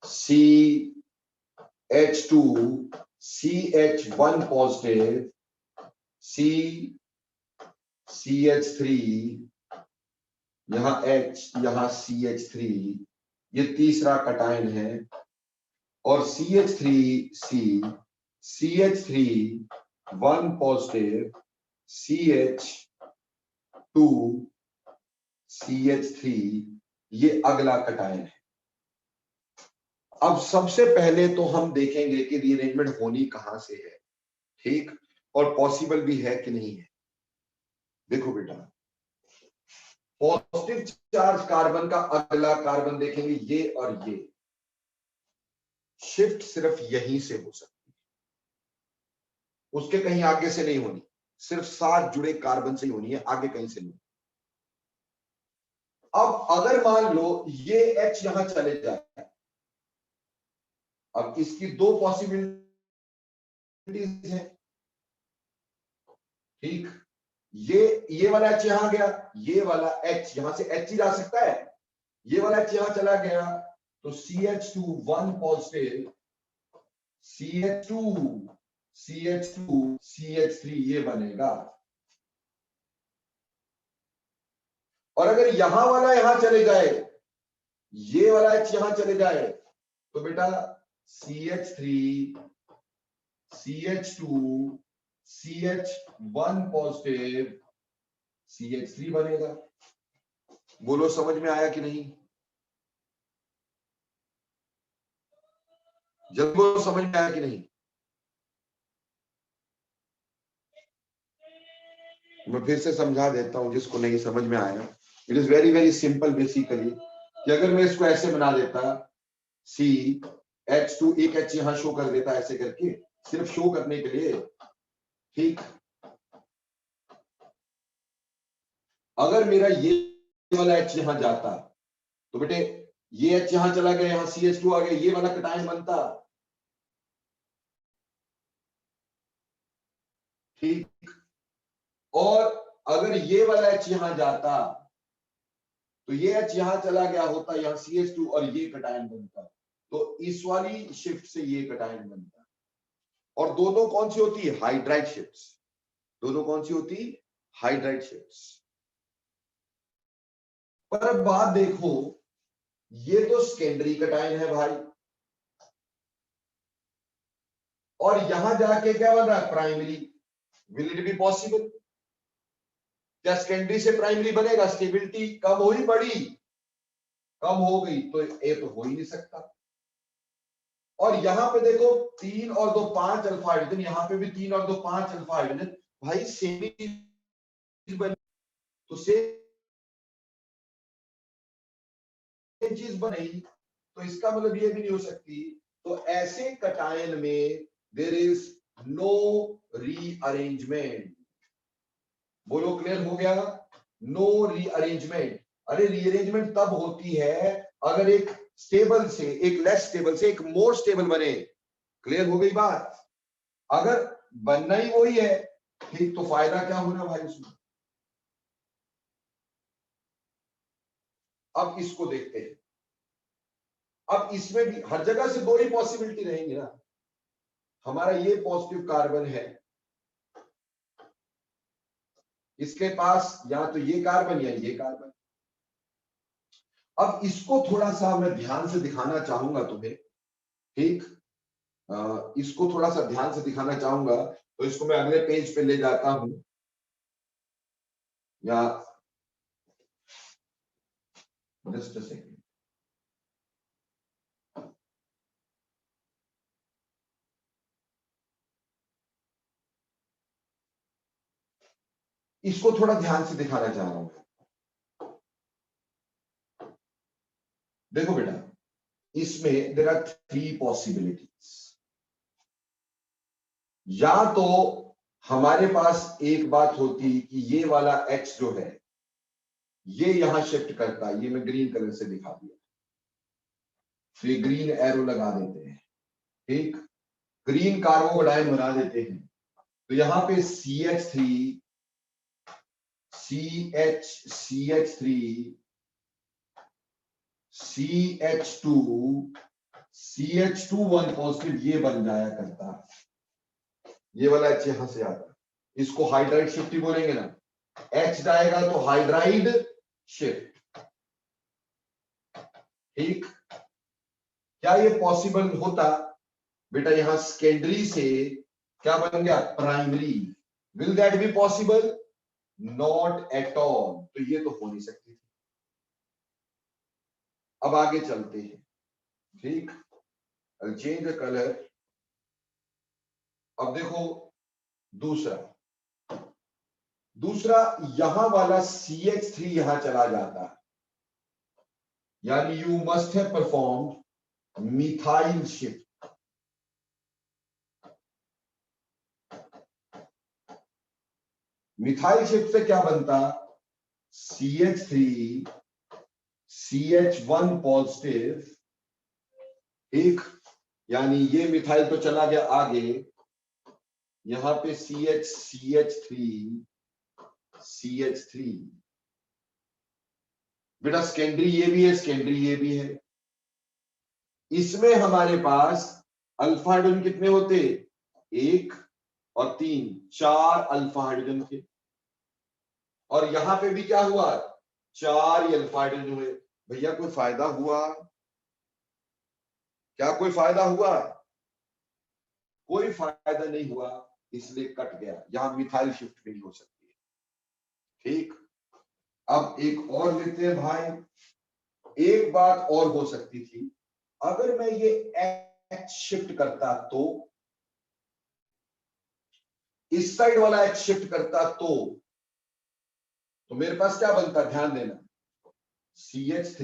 CH2 CH1 positive CH3, यहां H यहां CH3 ये तीसरा कटायन है। और CH3C CH3 1 positive CH2 CH3 ये अगला कटायन है। अब सबसे पहले तो हम देखेंगे कि रीअरेंजमेंट होनी कहां से है, ठीक, और पॉसिबल भी है कि नहीं है। देखो बेटा पॉजिटिव चार्ज कार्बन का अगला कार्बन देखेंगे ये और ये, शिफ्ट सिर्फ यहीं से हो सकती है, उसके कहीं आगे से नहीं होनी, सिर्फ साथ जुड़े कार्बन से ही होनी है, आगे कहीं से नहीं। अब अगर मान लो ये H यहां चले जाए, अब इसकी दो पॉसिबिलिटीज है, ठीक। ये वाला H यहां गया, ये वाला H यहां से H ही जा सकता है, ये वाला H यहां चला गया तो CH2 1 पॉजिटिव CH2 CH3 ये बनेगा। और अगर यहां वाला यहां चले जाए, ये वाला H यहां चले जाए तो बेटा CH3 CH2 CH1 positive CH3 बनेगा। बोलो समझ में आया कि नहीं? जब वो समझ में आया कि नहीं? मैं फिर से समझा देता हूं जिसको नहीं समझ में आया। It is very very simple basically, कि अगर मैं इसको ऐसे बना देता CH2 एक H यहां शो कर देता ऐसे करके, सिर्फ शो करने के लिए, ठीक। अगर मेरा ये वाला H यहां जाता तो बेटे ये H यहां चला गया, यहां CH2 आ गया, ये वाला कटायन बनता, ठीक। और अगर ये वाला H यहां जाता तो ये H यहां चला गया होता, यहां CH2 और ये कटायन बनता, तो इस वाली शिफ्ट से ये कटायन बनता। और दोनों कौन सी होती है? Hydride shifts. दोनों कौन सी होती? Hydride shifts. पर अब बात देखो, ये तो सेकेंडरी कटायन है भाई, और यहां जाके क्या बन रहा है? Primary. Will it be possible? क्या सेकेंडरी से प्राइमरी बनेगा? स्टेबिलिटी कम हुई बढ़ी? कम हो गई, तो ये तो हो ही नहीं सकता। और यहां पे देखो 3 और 2 5 अल्फा हाइड्रोजन, यहां पे भी 3 और 2 5 अल्फा हाइड्रोजन। भाई सेम चीज बनी, तो सेम चीज बनी, तो इसका मतलब ये भी नहीं हो सकती। तो ऐसे कटायन में देयर इज नो रीअरेंजमेंट। बोलो क्लियर हो गया? No rearrangement. अरे रीअरेंजमेंट तब होती है अगर एक स्टेबल से एक लेस स्टेबल से एक मोर स्टेबल बने। क्लियर हो गई बात? अगर बनना ही वही है ठीक, तो फायदा क्या होना भाई उसमें। अब इसको देखते हैं। अब इसमें भी हर जगह से दो ही पॉसिबिलिटी रहेंगी ना। हमारा ये पॉजिटिव कार्बन है, इसके पास या तो ये कार्बन या ये कार्बन। अब इसको थोड़ा सा मैं ध्यान से दिखाना चाहूंगा तुम्हें, ठीक? इसको थोड़ा सा ध्यान से दिखाना चाहूंगा, तो इसको मैं अगले पेज पे ले जाता हूं, या जस्ट अ सेकंड। इसको थोड़ा ध्यान से दिखाना चाह रहा हूं। देखो बेटा, इसमें देयर आर 3 पॉसिबिलिटीज। या तो हमारे पास एक बात होती कि ये वाला X जो है ये यहां शिफ्ट करता, ये मैं ग्रीन कलर से दिखा दिया, तो ये ग्रीन एरो लगा देते हैं, ठीक? ग्रीन कार्बोडाइन बना देते हैं, तो यहां पे CH3 CH3 CH2 CH2 1 positive ये बन जाया करता। ये वाला H यहां से आता, इसको हाइड्राइड शिफ्ट ही बोलेंगे ना। H जाएगा तो हाइड्राइड शिफ्ट, ठीक? क्या ये पॉसिबल होता? बेटा यहां सेकेंडरी से क्या बन गया? Primary. Will that be possible? Not at all. तो ये तो हो नहीं सकती थी। अब आगे चलते हैं, ठीक? I'll change the color। अब देखो दूसरा यहां वाला CH3 यहां चला जाता, यानी you must have performed methyl shift. Methyl shift से क्या बनता? CH3 CH1 पॉजिटिव, ठीक? यानी ये मिथाइल तो चला गया आगे, यहां पे CH3 बेटा सेकेंडरी ये भी है, सेकेंडरी ये भी है। इसमें हमारे पास अल्फा हाइड्रोजन कितने होते? 1 और 3, 4 अल्फा हाइड्रोजन थे। और यहां पे भी क्या हुआ? 4 ही अल्फा हाइड्रोजन हुए। भैया कोई फायदा हुआ? क्या कोई फायदा हुआ? कोई फायदा नहीं हुआ, इसलिए कट गया। यहां मिथाइल शिफ्ट भी नहीं हो सकती है, ठीक? अब एक और लेते हैं भाई। एक बात और हो सकती थी, अगर मैं ये H शिफ्ट करता तो, इस साइड वाला H शिफ्ट करता तो मेरे पास क्या बनता? ध्यान देना, CH3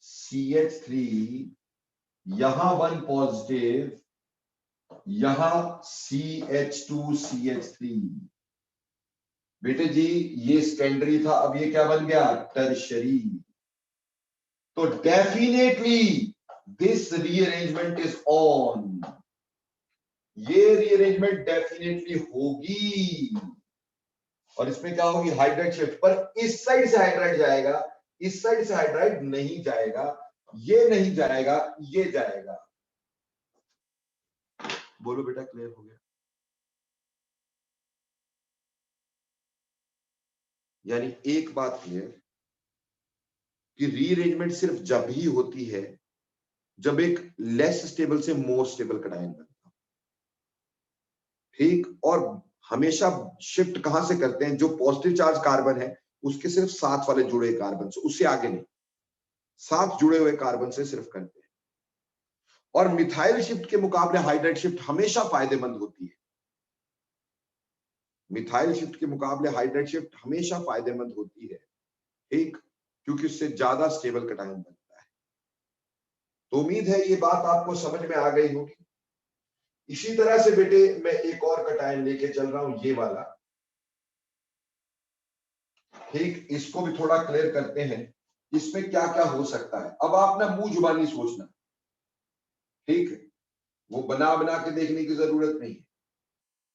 CH3 यहां 1 पॉजिटिव, यहां CH2 CH3। बेटे जी ये सेकेंडरी था, अब ये क्या बन गया? टर्शरी। तो definitely this rearrangement is on. ये रीअरेंजमेंट डेफिनेटली होगी, और इसमें क्या होगी? Hydride shift. पर इस साइड से हाइड्राइड जाएगा, इस साइड से हाइड्राइड नहीं जाएगा। ये नहीं जाएगा, ये जाएगा। बोलो बेटा क्लियर हो गया? यानी एक बात क्लियर कि रीअरेंजमेंट सिर्फ जब ही होती है जब एक लेस स्टेबल से मोर स्टेबल कटायन बनता, ठीक? और हमेशा शिफ्ट कहां से करते हैं? जो पॉजिटिव चार्ज कार्बन है उसके सिर्फ साथ वाले जुड़े कार्बन से, उससे आगे नहीं। साथ जुड़े हुए कार्बन से सिर्फ करते हैं। और मिथाइल शिफ्ट के मुकाबले हाइड्राइड शिफ्ट हमेशा फायदेमंद होती है। मिथाइल शिफ्ट के मुकाबले हाइड्राइड शिफ्ट हमेशा फायदेमंद होती है, ठीक, क्योंकि उससे ज्यादा स्टेबल कटायन बनता है। तो उम्मीद है ये बात आपको समझ में आ गई होगी। इसी तरह से बेटे मैं एक और कटायन लेके चल रहा हूं, ये वाला, ठीक, इसको भी थोड़ा क्लियर करते हैं, इसमें क्या क्या हो सकता है। अब आप ना मुंह जुबानी सोचना, ठीक, वो बना बना के देखने की जरूरत नहीं है।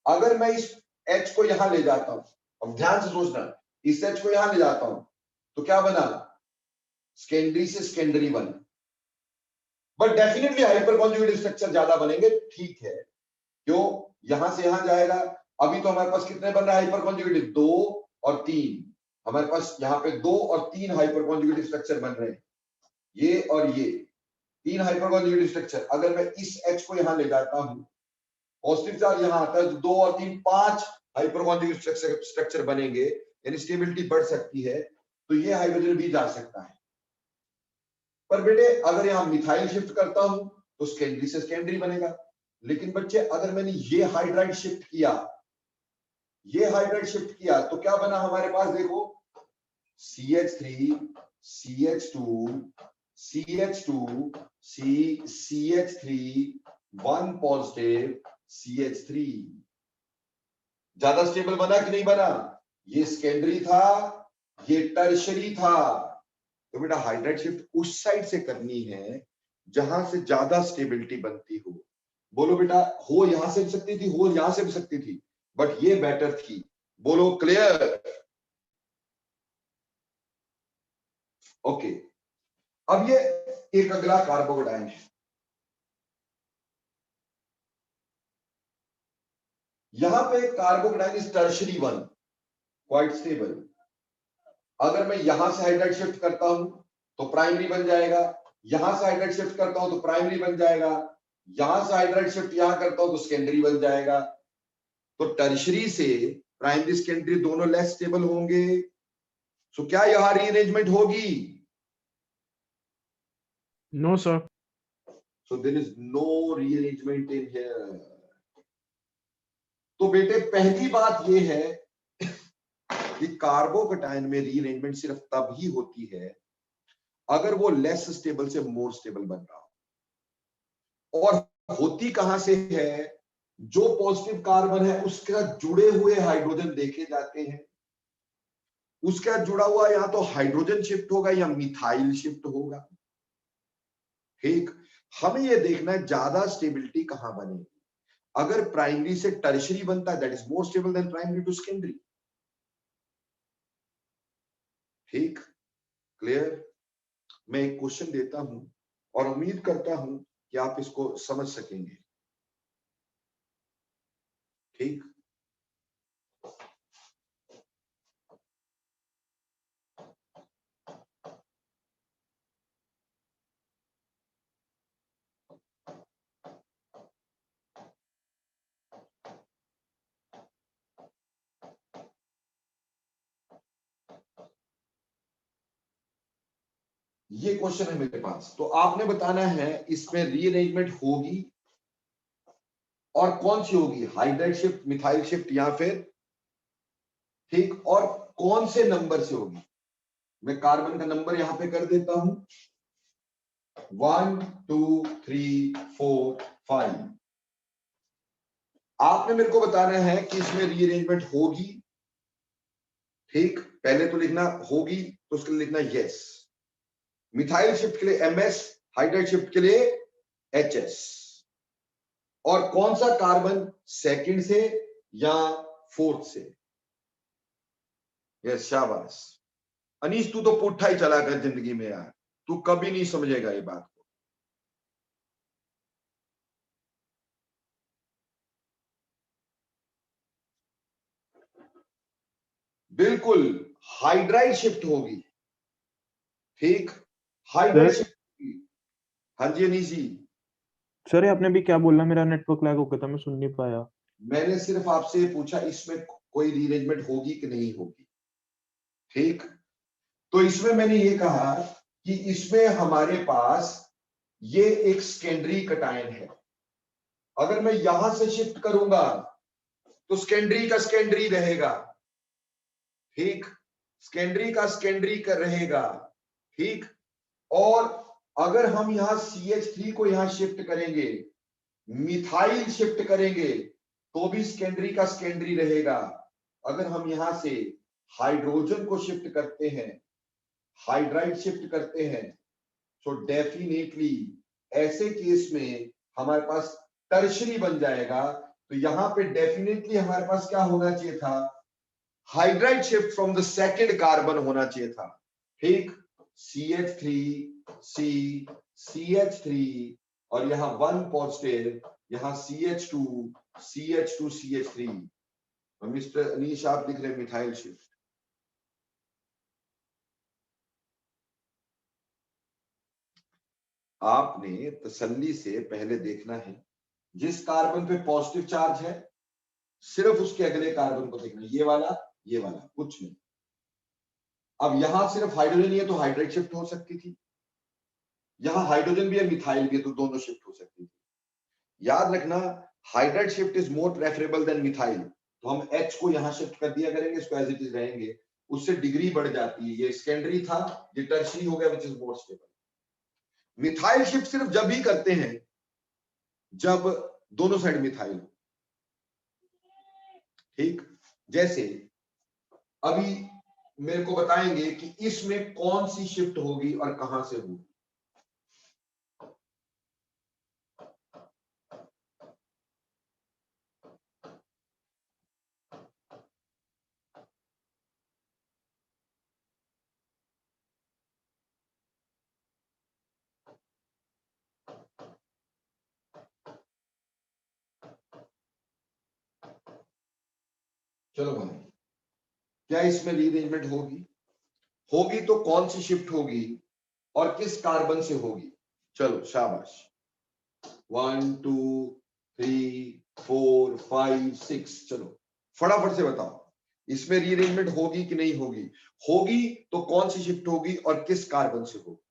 अगर मैं इस H को यहां ले जाता हूं, अब ध्यान से सोचना, इस H को यहां ले जाता हूं तो क्या बना, सेकेंडरी से सेकेंडरी बना, but definitely hyper conjugate structure ज्यादा बनेंगे, ठीक है, क्यों, यहां से यहां जाएगा। अभी तो हमारे पास कितने बन रहे हैं हाइपर कॉन्जुगेटिव, 2 और 3, हमारे पास यहाँ पे 2 और 3 हाइपर कॉन्जुगेटिव स्ट्रक्चर बन रहे हैं, ये और ये 3 हाइपर कॉन्जुगेटिव स्ट्रक्चर। अगर मैं इस H को यहां ले जाता हूं, पॉजिटिव चार्ज यहां आता है तो 2 और 3 5 हाइपर कॉन्जुगेटिव स्ट्रक्चर बनेंगे, यानी स्टेबिलिटी बढ़ सकती है, तो ये हाइड्रोजन भी जा सकता है। पर बेटे अगर यहां मिथाइल शिफ्ट करता हूं तो सेकेंडरी से सेकेंडरी बनेगा। लेकिन बच्चे अगर मैंने ये हाइड्राइड शिफ्ट किया, ये हाइड्राइड शिफ्ट किया, तो क्या बना हमारे पास, देखो, CH3 CH2 CH2 CH3 1 positive CH3, ज्यादा स्टेबल बना कि नहीं बना, ये सेकेंडरी था, ये टर्शरी था। तो बेटा हाइड्राइड शिफ्ट उस साइड से करनी है जहां से ज्यादा स्टेबिलिटी बनती हो। बोलो बेटा, हो यहां से भी सकती थी, हो यहां से भी सकती थी, बट ये बेटर थी। बोलो क्लियर, ओके। अब ये एक अगला कार्बोकटायन है, यहां पे carbocation is tertiary 1, quite stable. अगर मैं यहां से हाइड्राइड शिफ्ट करता हूं तो प्राइमरी बन जाएगा, यहां से हाइड्राइड शिफ्ट करता हूं तो प्राइमरी बन जाएगा, यहां से हाइड्राइड शिफ्ट यहां करता हूं तो सेकेंडरी बन जाएगा। तो टर्शरी से प्राइमरी सेकेंडरी दोनों लेस स्टेबल होंगे। सो क्या यहां रीअरेंजमेंट होगी? No sir. So there is no rearrangement in here. तो बेटे पहली बात यह है कि कार्बोकटायन में रीअरेंजमेंट सिर्फ तब ही होती है अगर वो लेस स्टेबल से मोर स्टेबल बन रहा हो। और होती कहां से है? जो पॉजिटिव कार्बन है उसके साथ जुड़े हुए हाइड्रोजन देखे जाते हैं, उसके साथ जुड़ा हुआ या तो हाइड्रोजन शिफ्ट होगा या मिथाइल शिफ्ट होगा, ठीक। हमें यह देखना है ज्यादा स्टेबिलिटी कहां बनेगी। अगर प्राइमरी से टर्शरी बनता है, that is more stable than primary to secondary, ठीक, क्लियर। मैं एक क्वेश्चन देता हूं और उम्मीद करता हूं कि आप इसको समझ सकेंगे, ठीक। ये क्वेश्चन है मेरे पास, तो आपने बताना है इसमें रीअरेंजमेंट होगी और कौन सी होगी, हाइड्राइड शिफ्ट, मिथाइल शिफ्ट या फिर, ठीक, और कौन से नंबर से होगी। मैं कार्बन का नंबर यहां पे कर देता हूं, 1 2 3 4 5। आपने मेरे को बताना है कि इसमें रीअरेंजमेंट होगी, ठीक। पहले तो लिखना होगी, तो उसके लिए लिखना यस। मिथाइल शिफ्ट के लिए MS, हाइड्राइड शिफ्ट के लिए HS। और कौन सा कार्बन, सेकंड से या फोर्थ से? यस, शाबाश अनीस, तू तो पुट्ठा ही चला कर जिंदगी में यार, तू कभी नहीं समझेगा ये बात को। बिल्कुल हाइड्राइड शिफ्ट होगी, ठीक, हाइड्राइड सर, शिफ्ट होगी। हाँ जी अनीस जी, सर आपने भी क्या बोला, मेरा नेटवर्क लैग हो गया था, मैं सुन नहीं पाया। मैंने सिर्फ आपसे ये पूछा इसमें कोई रीअरेंजमेंट होगी कि नहीं होगी, ठीक। तो इसमें मैंने ये कहा कि इसमें हमारे पास ये एक सेकेंडरी कटायन है। अगर मैं यहां से शिफ्ट करूंगा तो सेकेंडरी का सेकेंडरी रहेगा, ठीक, सेकेंडरी का सेकेंडरी कर रहेगा, ठीक। और अगर हम यहां CH3 को यहां शिफ्ट करेंगे, मिथाइल शिफ्ट करेंगे, तो भी सेकेंडरी का सेकेंडरी रहेगा। अगर हम यहां से हाइड्रोजन को शिफ्ट करते हैं, हाइड्राइड शिफ्ट करते हैं, तो डेफिनेटली ऐसे केस में हमारे पास टर्शरी बन जाएगा। तो यहां पे डेफिनेटली हमारे पास क्या होना चाहिए था, hydride shift from the second carbon होना चाहिए था, ठीक। CH3 CH3 और यहां 1 पॉजिटिव, यहां CH2 CH3। मिस्टर अनीश आप लिख रहे हैं मिथाइल शिफ्ट। आपने तसल्ली से पहले देखना है, जिस कार्बन पे पॉजिटिव चार्ज है सिर्फ उसके अगले कार्बन को देखना, ये वाला कुछ नहीं। अब यहां सिर्फ हाइड्रोजन ही है तो हाइड्राइड शिफ्ट हो सकती थी, यहां हाइड्रोजन भी है मिथाइल भी है तो दोनों शिफ्ट हो सकती थी। याद रखना, hydride shift is more preferable than methyl. तो हम H को यहां शिफ्ट कर दिया करेंगे, इसको एज इट इज रहेंगे, उससे डिग्री बढ़ जाती है। ये सेकेंडरी था, ये टर्शरी हो गया, which is more stable. Methyl shift सिर्फ जब ही करते हैं जब दोनों साइड मिथाइल हो, ठीक। जैसे अभी मेरे को बताएंगे कि इसमें कौन सी शिफ्ट होगी और कहां से होगी। चलो भाई, क्या इसमें रीअरेंजमेंट होगी तो कौन सी शिफ्ट होगी और किस कार्बन से होगी। चलो शाबाश, 1 2 3 4 5 6, चलो फटाफट से बताओ इसमें रीअरेंजमेंट होगी कि नहीं होगी। होगी तो कौन सी शिफ्ट होगी और किस कार्बन से होगी।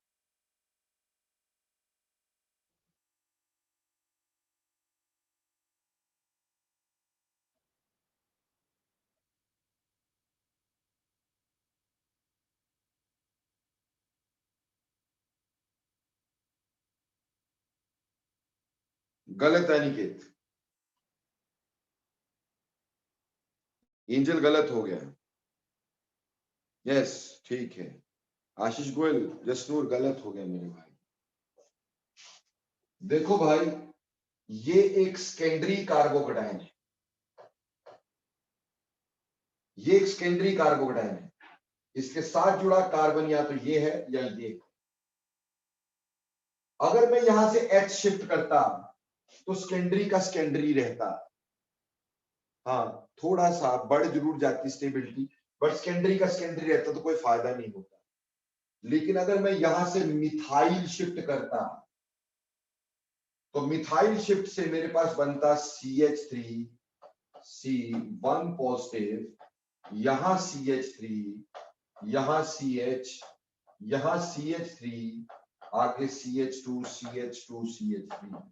गलत है अनिकेत, एंजल गलत हो गया। यस ठीक है, आशीष गोयल जसनूर गलत हो गया मेरे भाई। देखो भाई, ये एक सेकेंडरी कार्बोकटायन है, ये एक सेकेंडरी कार्बोकटायन है। इसके साथ जुड़ा कार्बन या तो ये है या ये है। अगर मैं यहां से H शिफ्ट करता तो सेकेंडरी का सेकेंडरी रहता, हाँ थोड़ा सा बढ़ जरूर जाती स्टेबिलिटी, बट सेकेंडरी का सेकेंडरी रहता तो कोई फायदा नहीं होता। लेकिन अगर मैं यहां से मिथाइल शिफ्ट करता तो मिथाइल शिफ्ट से मेरे पास बनता CH3 C1 पॉजिटिव, यहां CH3, यहां CH, यहां CH3, आगे CH2 CH2 CH3।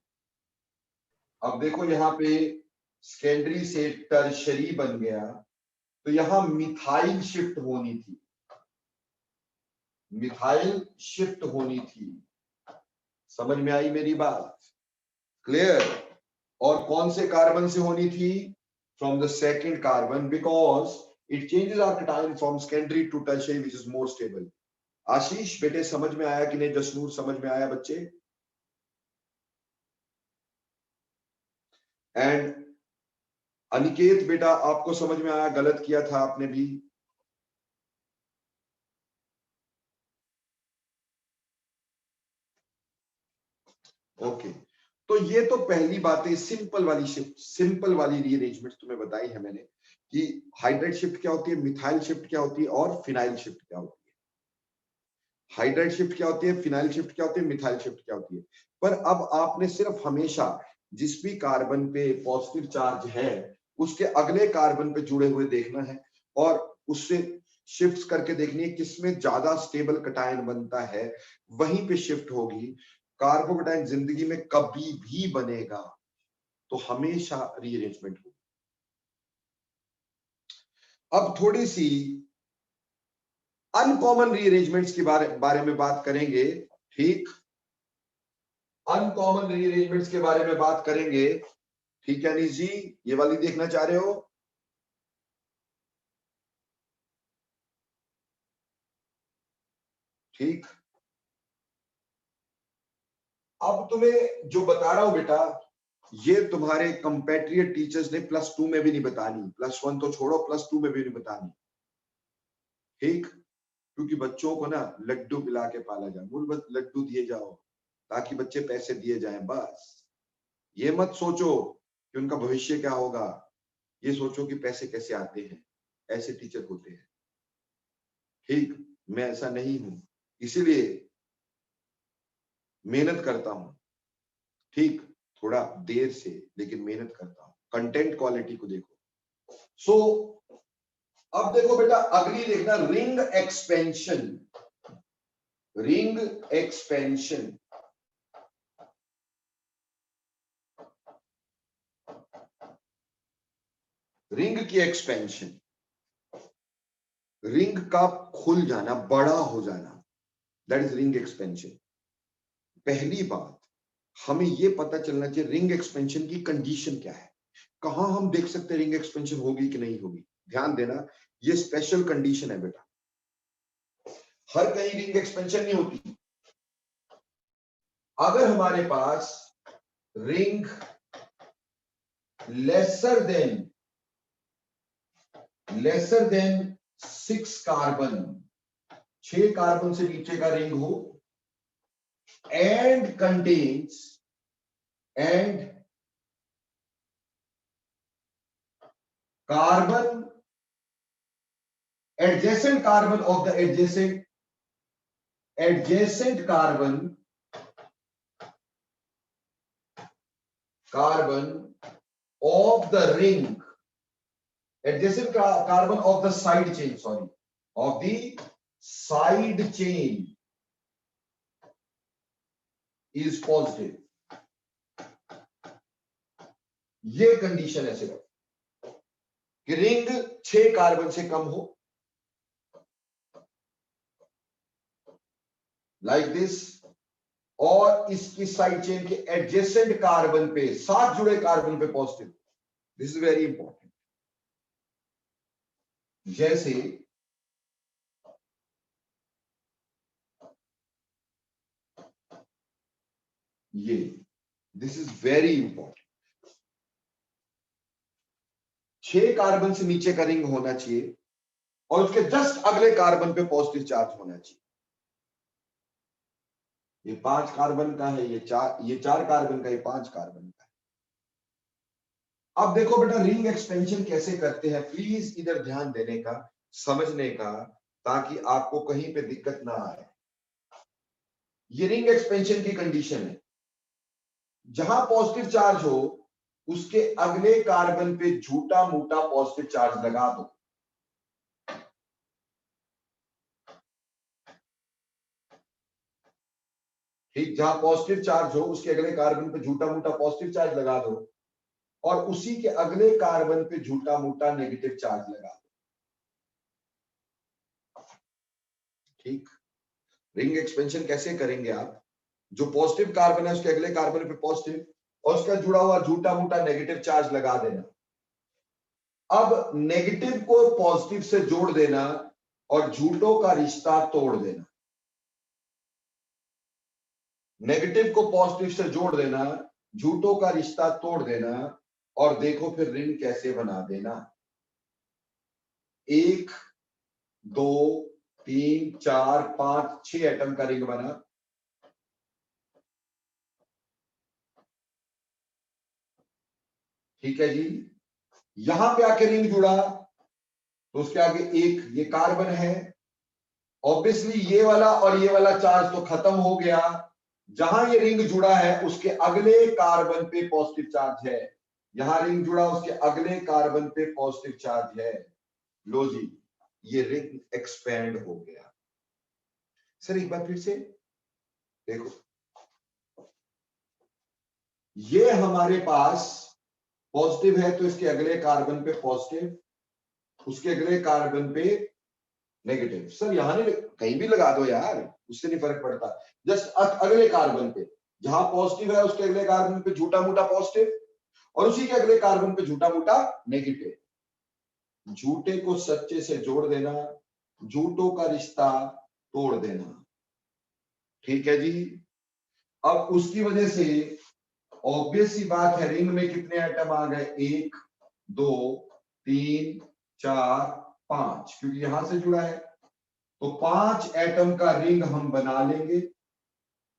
अब देखो यहां पे सेकेंडरी से टर्शरी बन गया, तो यहां मिथाइल शिफ्ट होनी थी, मिथाइल शिफ्ट होनी थी। समझ में आई मेरी बात, क्लियर। और कौन से कार्बन से होनी थी, from the second carbon, because it changes our cation from secondary to tertiary which is more stable. Ashish बेटे समझ में आया कि नहीं, जसनूर समझ में आया बच्चे। एंड अनिकेत बेटा आपको समझ में आया, गलत किया था आपने भी। ओके, तो ये तो पहली बात है, सिंपल वाली शिफ्ट, सिंपल वाली रीअरेंजमेंट तुम्हें बताई है मैंने कि हाइड्राइड शिफ्ट क्या होती है, मिथाइल शिफ्ट क्या होती है और फिनाइल शिफ्ट क्या होती है। हाइड्राइड शिफ्ट क्या होती है, फिनाइल शिफ्ट क्या होती है, मिथाइल शिफ्ट क्या होती है। पर अब आपने सिर्फ हमेशा जिस भी कार्बन पे पॉजिटिव चार्ज है उसके अगले कार्बन पे जुड़े हुए देखना है और उससे शिफ्ट करके देखनी है किसमें ज्यादा स्टेबल कटायन बनता है, वहीं पे शिफ्ट होगी। कार्बोकेटाइन जिंदगी में कभी भी बनेगा तो हमेशा रीअरेंजमेंट होगी। अब थोड़ी सी अनकॉमन रीअरेंजमेंट्स के बारे में बात करेंगे। ठीक, अनकॉमन रीअरेंजमेंट्स के बारे में बात करेंगे। ठीक है अनीश जी, ये वाली देखना चाह रहे हो? ठीक, अब तुम्हें जो बता रहा हूं बेटा, ये तुम्हारे कंपैट्रियट टीचर्स ने +2 में भी नहीं बतानी, +1 तो छोड़ो, +2 में भी नहीं बतानी। ठीक, क्योंकि बच्चों को ना लड्डू पिला के पाला जाए, मूल लड्डू दिए जाओ ताकि बच्चे पैसे दिए जाएं बस। ये मत सोचो कि उनका भविष्य क्या होगा, ये सोचो कि पैसे कैसे आते हैं। ऐसे टीचर होते हैं। ठीक, मैं ऐसा नहीं हूं, इसीलिए मेहनत करता हूं। ठीक, थोड़ा देर से लेकिन मेहनत करता हूं। कंटेंट क्वालिटी को देखो। सो अब देखो बेटा, अगली देखना, ring expansion. Ring expansion, ring की एक्सपेंशन, रिंग का खुल जाना, बड़ा हो जाना, दैट इज रिंग एक्सपेंशन। पहली बात, हमें यह पता चलना चाहिए रिंग एक्सपेंशन की कंडीशन क्या है। कहां हम देख सकते हैं रिंग एक्सपेंशन होगी कि नहीं होगी? ध्यान देना, ये स्पेशल कंडीशन है बेटा, हर कहीं रिंग एक्सपेंशन नहीं होती। अगर हमारे पास रिंग लेसर देन 6 कार्बन, 6 कार्बन से नीचे का रिंग हो, and contains carbon adjacent carbon of the adjacent carbon of the ring, adjacent carbon of the side chain, sorry, of the side chain is positive. ये कंडीशन है सिर्फ कि ring 6 carbon से कम हो, लाइक दिस, और इसकी side chain के adjacent carbon पे, साथ जुड़े कार्बन पे positive. This is very important. जैसे ये, this is very important. 6 carbon से नीचे का रिंग होना चाहिए और उसके जस्ट अगले कार्बन पे पॉजिटिव चार्ज होना चाहिए। ये 5 कार्बन का है, ये 4 कार्बन का, ये 5 कार्बन का है। अब देखो बेटा, रिंग एक्सपेंशन कैसे करते हैं, प्लीज इधर ध्यान देने का, समझने का, ताकि आपको कहीं पे दिक्कत ना आए। ये रिंग एक्सपेंशन की कंडीशन है, जहां पॉजिटिव चार्ज हो उसके अगले कार्बन पे झूठा मोटा पॉजिटिव चार्ज लगा दो। ठीक, जहां पॉजिटिव चार्ज हो उसके अगले कार्बन पे झूठा मोटा पॉजिटिव चार्ज लगा दो और उसी के अगले कार्बन पे झूठा मोटा नेगेटिव चार्ज लगा दो। ठीक, रिंग एक्सपेंशन कैसे करेंगे आप? जो पॉजिटिव कार्बन है उसके अगले कार्बन पे पॉजिटिव और उसका जुड़ा हुआ झूठा मोटा नेगेटिव चार्ज लगा देना। अब नेगेटिव को पॉजिटिव से जोड़ देना और झूठों का रिश्ता तोड़ देना। नेगेटिव को पॉजिटिव से जोड़ देना, झूठों का रिश्ता तोड़ देना, और देखो फिर रिंग कैसे बना देना। 1 2 3 4 5 6 एटम का रिंग बना। ठीक है जी, यहां पे आके रिंग जुड़ा तो उसके आगे एक ये कार्बन है, ऑब्वियसली ये वाला और ये वाला चार्ज तो खत्म हो गया। जहां ये रिंग जुड़ा है उसके अगले कार्बन पे पॉजिटिव चार्ज है, यहां रिंग जुड़ा उसके अगले कार्बन पे पॉजिटिव चार्ज है। लो जी, ये रिंग एक्सपेंड हो गया। सर एक बार फिर से देखो, ये हमारे पास पॉजिटिव है तो इसके अगले कार्बन पे पॉजिटिव, उसके अगले कार्बन पे नेगेटिव। सर यहां नहीं, कहीं भी लगा दो यार, उससे नहीं फर्क पड़ता। जस्ट अगले कार्बन पे जहां पॉजिटिव है उसके अगले कार्बन पे झूठा मूठा पॉजिटिव और उसी के अगले कार्बन पे झूठा मूठा नेगेटिव। झूठे को सच्चे से जोड़ देना, झूठों का रिश्ता तोड़ देना। ठीक है जी। अब उसकी वजह से ऑब्वियस सी बात है, रिंग में कितने एटम आ गए, 1 2 3 4 5, क्योंकि यहां से जुड़ा है तो 5 एटम का रिंग हम बना लेंगे।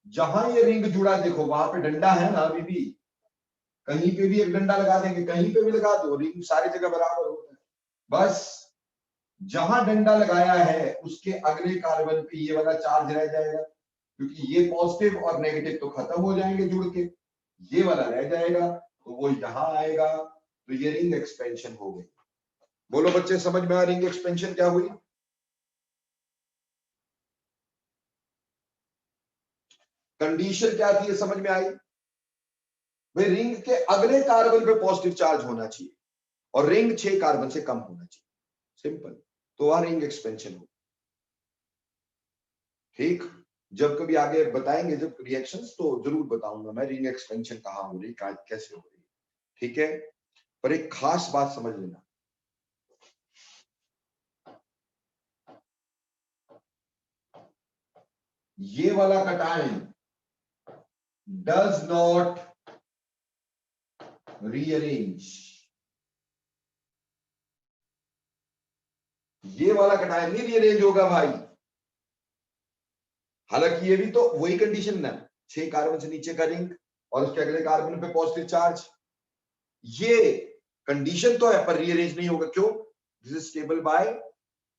जहां ये रिंग जुड़ा देखो वहां पे डंडा है ना, अभी भी कहीं पे भी एक डंडा लगा देंगे, कहीं पे भी लगा दो, रिंग सारी जगह बराबर होता है। बस जहां डंडा लगाया है उसके अगले कार्बन पे ये वाला चार्ज रह जाएगा, क्योंकि ये पॉजिटिव और नेगेटिव तो खत्म हो जाएंगे जुड़ के, ये वाला रह जाएगा तो वो यहां आएगा, तो ये रिंग एक्सपेंशन हो गई। बोलो बच्चे, समझ में आ रिंग एक्सपेंशन क्या हुई? कंडीशन क्या थी, ये समझ में आई? भाई रिंग के अगले कार्बन पे पॉजिटिव चार्ज होना चाहिए और रिंग 6 कार्बन से कम होना चाहिए, सिंपल। तो वह रिंग एक्सपेंशन हो। ठीक, जब कभी आगे बताएंगे जब रिएक्शंस तो जरूर बताऊंगा मैं रिंग एक्सपेंशन कहां हो रही, कैसे हो रही। ठीक है, पर एक खास बात समझ लेना, ये वाला कटायन डज नॉट रीअरेंज, ये वाला कटायन नहीं रीअरेंज होगा भाई। हालांकि ये भी तो वही कंडीशन ना, 6 कार्बन से नीचे का रिंग और उसके अगले कार्बन पे पॉजिटिव चार्ज, ये कंडीशन तो है पर रीअरेंज नहीं होगा। क्यों? This is stable by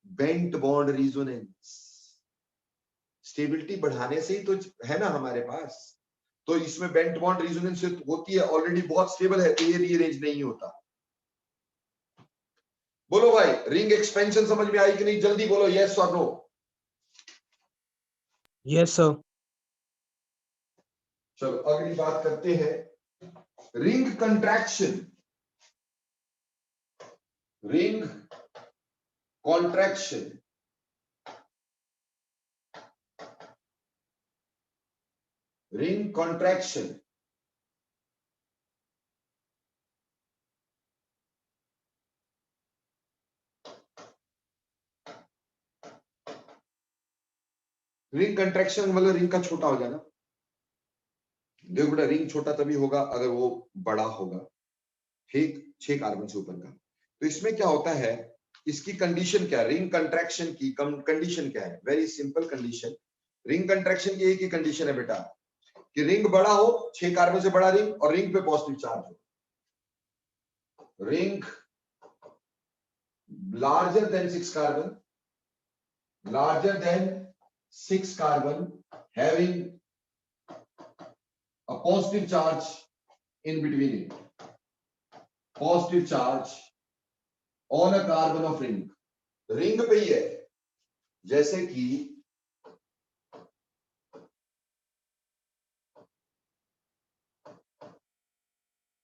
bent bond resonance. Stability बढ़ाने से ही तो है ना हमारे पास, तो इसमें बेंट बॉन्ड रेजोनेंस होती है, ऑलरेडी बहुत स्टेबल है, तो ये रीअरेंज नहीं होता। बोलो भाई, रिंग एक्सपेंशन समझ में आई कि नहीं? जल्दी बोलो, यस और नो। Yes sir. चलो अगली बात करते हैं, ring contraction, ring contraction. Ring contraction ring contraction मतलब रिंग का छोटा हो जाना। देखो बेटा, रिंग छोटा तभी होगा अगर वो बड़ा होगा, ठीक, 6 कार्बन से ऊपर का। तो इसमें क्या होता है, इसकी कंडीशन क्या है, रिंग कंट्रैक्शन की कंडीशन क्या है? Very simple condition. Ring contraction की एक ही कंडीशन है बेटा, कि रिंग बड़ा हो, 6 कार्बन से बड़ा रिंग और रिंग पे पॉजिटिव चार्ज हो। Ring larger than 6 carbon, larger than 6 carbon having a positive charge in between it, positive charge on a carbon of ring। Ring पे ही है, जैसे कि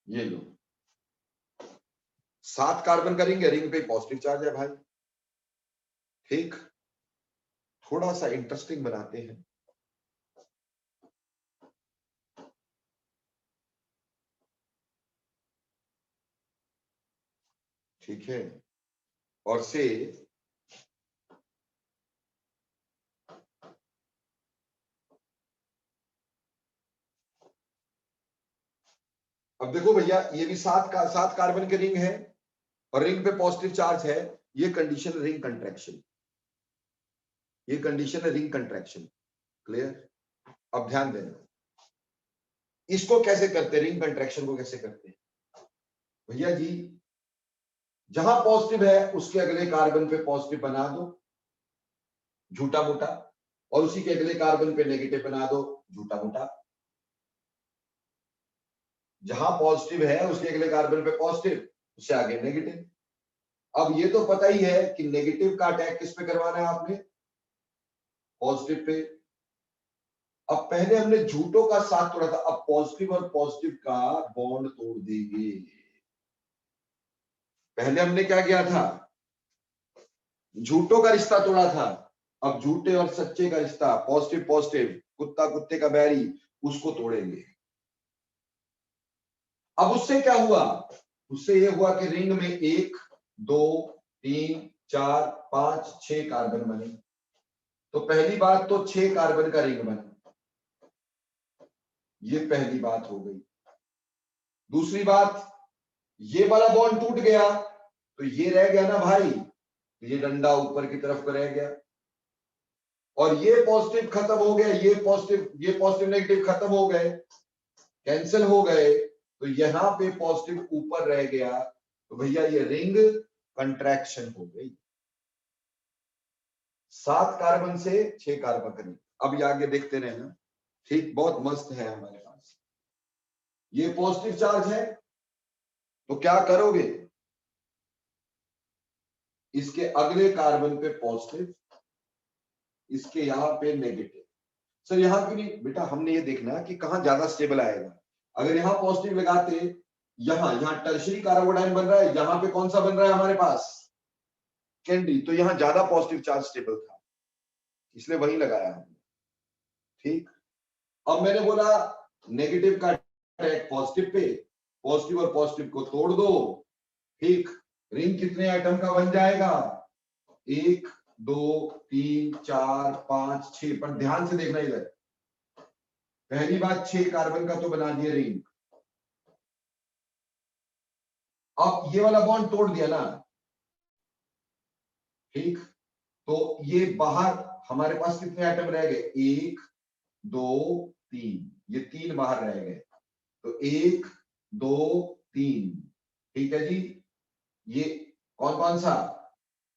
ये लो, 7 कार्बन का रिंग है, रिंग पे पॉजिटिव चार्ज है भाई। ठीक, थोड़ा सा इंटरेस्टिंग बनाते हैं। ठीक है, और से अब देखो भैया, ये भी 7 कार्बन के रिंग है और रिंग पे पॉजिटिव चार्ज है, ये कंडीशन रिंग कंट्रैक्शन, ये कंडीशन है रिंग कंट्रैक्शन। क्लियर? अब ध्यान देना, इसको कैसे करते हैं, रिंग कंट्रैक्शन को कैसे करते हैं भैया जी? जहां पॉजिटिव है उसके अगले कार्बन पे पॉजिटिव बना दो, झूठा मोटा, और उसी के अगले कार्बन पे नेगेटिव बना दो, झूठा मोटा। जहां पॉजिटिव है उसके अगले कार्बन पे पॉजिटिव, उससे आगे नेगेटिव। अब ये तो पता ही है कि नेगेटिव का अटैक किस पे करवाना है आपने? Positive pay. अब पहले हमने झूठों का साथ तोड़ा था, अब पॉजिटिव और पॉजिटिव का बॉन्ड तोड़ देंगे। पहले हमने क्या किया था, झूठों का रिश्ता तोड़ा था, अब झूठे और सच्चे का रिश्ता, पॉजिटिव पॉजिटिव, कुत्ता कुत्ते का बैरी, उसको तोड़ेंगे। अब उससे क्या हुआ, उससे ये हुआ कि रिंग में 1 2 3 4 5 6 कार्बन बने। तो पहली बात तो 6 कार्बन का रिंग बना, ये पहली बात हो गई। दूसरी बात, ये वाला बॉन्ड टूट गया तो ये रह गया ना भाई, ये डंडा ऊपर की तरफ का रह गया, और ये पॉजिटिव खत्म हो गया, ये पॉजिटिव नेगेटिव खत्म हो गए, कैंसिल हो गए, तो यहां पे पॉजिटिव ऊपर रह गया, तो भैया ये रिंग कंट्रैक्शन हो गई। 7 कार्बन से 6 कार्बन करीब। अब ये आगे देखते रहना, ठीक, बहुत मस्त है हमारे पास। ये पॉजिटिव चार्ज है तो क्या करोगे, इसके अगले कार्बन पे पॉजिटिव, इसके यहां पे नेगेटिव। सर यहां क्यों नहीं बेटा, हमने ये देखना कि कहां ज्यादा स्टेबल आएगा। अगर यहां पॉजिटिव लगाते, यहां टर्शियरी कार्बोडाइन बन रहा है, यहां पे कौन सा बन रहा है हमारे पास, कैंडी, तो यहां ज्यादा पॉजिटिव चार्ज स्टेबल था, इसलिए वही लगाया हमने। ठीक, अब मैंने बोला नेगेटिव का अटैक पॉजिटिव पे, पॉजिटिव और पॉजिटिव को तोड़ दो। ठीक, रिंग कितने एटम का बन जाएगा, 1 2 3 4 5 6, पर ध्यान से देखना इधर, पहली बात 6 कार्बन का तो बना दिया रिंग। अब ये वाला बॉन्ड तोड़ दिया ना, ठीक, तो ये बाहर हमारे पास कितने एटम रह गए, 1 2 3, ये 3 बाहर रह गए, तो 1 2 3, ठीक है जी। ये कौन कौन सा,